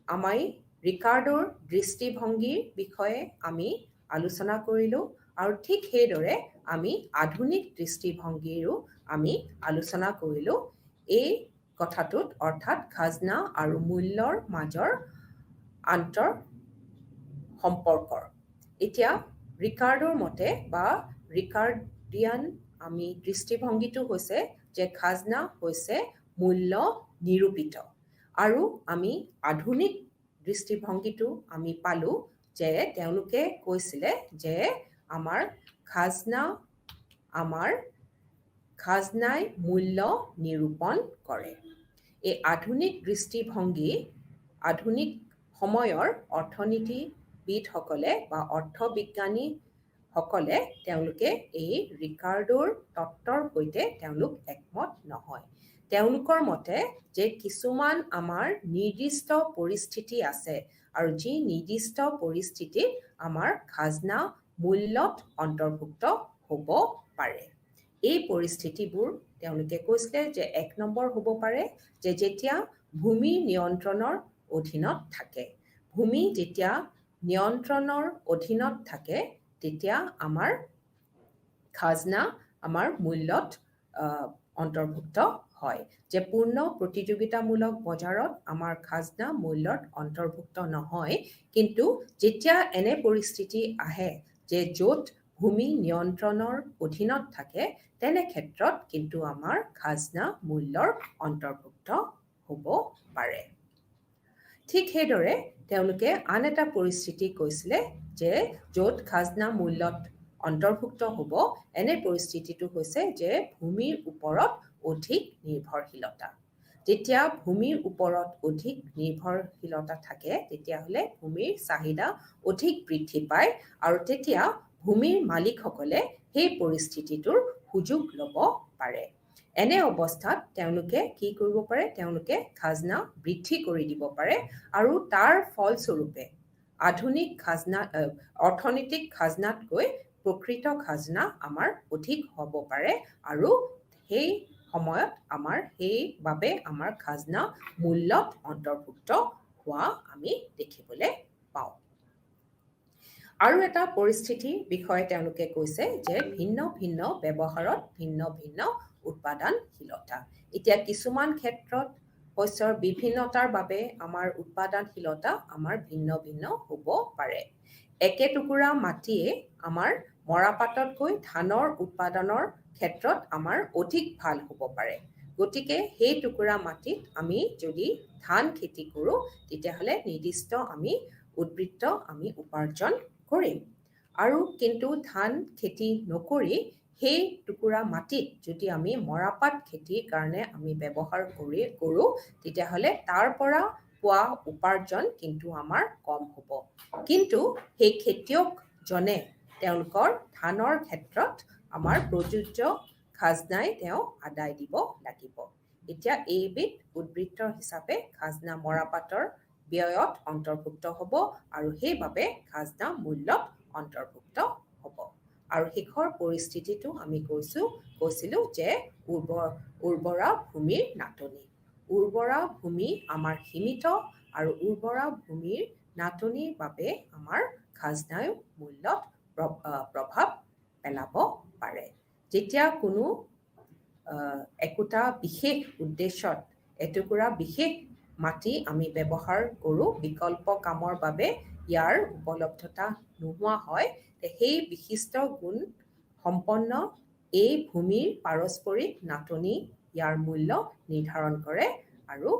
আমি ৰিকাৰ্ডোৰ দৃষ্টিভংগীৰ বিষয়ে আমি আলোচনা কৰিলোঁ আৰু ঠিক সেইদৰে আমি আধুনিক দৃষ্টিভংগীৰো আমি আলোচনা কৰিলোঁ। এই কথাটোত অৰ্থাৎ খাজনা আৰু মূল্যৰ মাজৰ সম্পৰ্কৰ। এতিয়া ৰিকাৰ্ডৰ মতে বা ৰিকাৰ্ডিয়ান আমি দৃষ্টিভংগীটো হৈছে যে খাজনা হৈছে মূল্য নিৰূপিত। আৰু আমি আধুনিক দৃষ্টিভংগীটো আমি পালোঁ যে তেওঁলোকে কৈছিলে যে আমাৰ খাজনাই মূল্য নিৰূপণ কৰে। এই আধুনিক দৃষ্টিভংগী আধুনিক সময়ৰ অৰ্থনীতিবিদসকলে বা অৰ্থবিজ্ঞানীসকলে তেওঁলোকে এই ৰিকাৰ্ডোৰ তত্ত্বৰ সৈতে তেওঁলোক একমত নহয়। তেওঁলোকৰ মতে যে কিছুমান আমাৰ নিৰ্দিষ্ট পৰিস্থিতি আছে আৰু যি নিৰ্দিষ্ট পৰিস্থিতিত আমাৰ খাজনা মূল্যত অন্তৰ্ভুক্ত হ'ব পাৰে। এই পৰিস্থিতিবোৰ তেওঁলোকে কৈছিলে যে 1 নম্বৰ হ'ব পাৰে যে যেতিয়া ভূমি নিয়ন্ত্ৰণৰ অধীনত থাকে। ভূমি যেতিয়া নিয়ন্ত্ৰণৰ অধীনত থাকে তেতিয়া আমাৰ খাজনা আমাৰ মূল্যত অন্তৰ্ভুক্ত হয়। যে পূৰ্ণ প্ৰতিযোগিতামূলক বজাৰত আমাৰ খাজনা মূল্যত অন্তৰ্ভুক্ত নহয়, কিন্তু যেতিয়া এনে পৰিস্থিতি আহে যে য'ত ভূমি নিয়ন্ত্ৰণৰ অধীনত থাকে তেনে ক্ষেত্ৰত কিন্তু আমাৰ খাজনা মূল্যৰ অন্তৰ্ভুক্ত হ'ব পাৰে। ঠিক সেইদৰে তেওঁলোকে আন এটা পৰিস্থিতি কৈছিলে যে য'ত খাজনা মূল্যত অন্তৰ্ভুক্ত হ'ব, এনে পৰিস্থিতিটো হৈছে যে ভূমিৰ ওপৰত অধিক নিৰ্ভৰশীলতা। যেতিয়া ভূমিৰ ওপৰত অধিক নিৰ্ভৰশীলতা থাকে তেতিয়াহ'লে ভূমিৰ চাহিদা অধিক বৃদ্ধি পায় আৰু তেতিয়া ভূমিৰ মালিকসকলে সেই পৰিস্থিতিটোৰ সুযোগ ল'ব পাৰে। এনে অৱস্থাত তেওঁলোকে কি কৰিব পাৰে? তেওঁলোকে খাজনা বৃদ্ধি কৰি দিব পাৰে আৰু তাৰ ফলস্বৰূপে আধুনিক অৰ্থনৈতিক খাজনাতকৈ প্ৰকৃত খাজনা আমাৰ অধিক হ'ব পাৰে আৰু সেই সময়ত সেইবাবে আমাৰ খাজনা মূল্যত অন্তৰ্ভুক্ত হোৱা আমি দেখিবলৈ পাওঁ। আৰু এটা পৰিস্থিতিৰ বিষয়ে তেওঁলোকে কৈছে যে ভিন্ন ভিন্ন ব্যৱহাৰত ভিন্ন ভিন্ন উৎপাদনশীলতা। এতিয়া কিছুমান ক্ষেত্ৰত শস্যৰ বিভিন্নতাৰ বাবে আমাৰ উৎপাদনশীলতা আমাৰ ভিন্ন ভিন্ন হ'ব পাৰে। একে টুকুৰা মাটিয়ে আমাৰ মৰাপাটতকৈ ধানৰ উৎপাদনৰ ক্ষেত্ৰত আমাৰ অধিক ভাল হ'ব পাৰে। গতিকে সেই টুকুৰা মাটিত আমি যদি ধান খেতি কৰোঁ তেতিয়াহ'লে নিৰ্দিষ্ট আমি উদ্বৃত্ত আমি উপাৰ্জন কৰিম। আৰু কিন্তু ধান খেতি নকৰি সেই টুকুৰা মাটিত যদি আমি মৰাপাট খেতিৰ কাৰণে আমি ব্যৱহাৰ কৰোঁ তেতিয়াহ'লে তাৰ পৰা পোৱা উপাৰ্জন কিন্তু আমাৰ কম হ'ব। কিন্তু সেই খেতিয়কজনে তেওঁলোকৰ ধানৰ ক্ষেত্ৰত আমাৰ প্ৰযোজ্য খাজনাই তেওঁ আদায় দিব লাগিব। এতিয়া এইবিধ উদ্বৃত্তৰ হিচাপে খাজনা মৰাপাটৰ ব্যয়ত অন্তৰ্ভুক্ত হ'ব আৰু সেইবাবে খাজনা মূল্যত অন্তৰ্ভুক্ত হ'ব। আৰু শেষৰ পৰিস্থিতিটো আমি কৈছিলোঁ যে উৰ্বৰা ভূমিৰ নাটনি। উৰ্বৰা ভূমি আমাৰ সীমিত আৰু উৰ্বৰা ভূমিৰ নাটনিৰ বাবে আমাৰ খাজনাই মূল্যত প্ৰভাৱ পেলাব পাৰে। যেতিয়া কোনো একোটা বিশেষ উদ্দেশ্যত এটুকুৰা বিশেষ মাটি আমি ব্যৱহাৰ কৰোঁ, বিকল্প কামৰ বাবে ইয়াৰ উপলব্ধতা নোহোৱা হয়, সেই বিশিষ্ট গুণ সম্পন্ন এই ভূমিৰ পাৰস্পৰিক নাটনি ইয়াৰ মূল্য নিৰ্ধাৰণ কৰে আৰু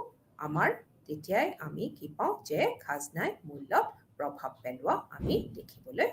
আমাৰ তেতিয়াই আমি কি পাওঁ যে খাজনাই মূল্যত প্ৰভাৱ পেলোৱা আমি দেখিবলৈ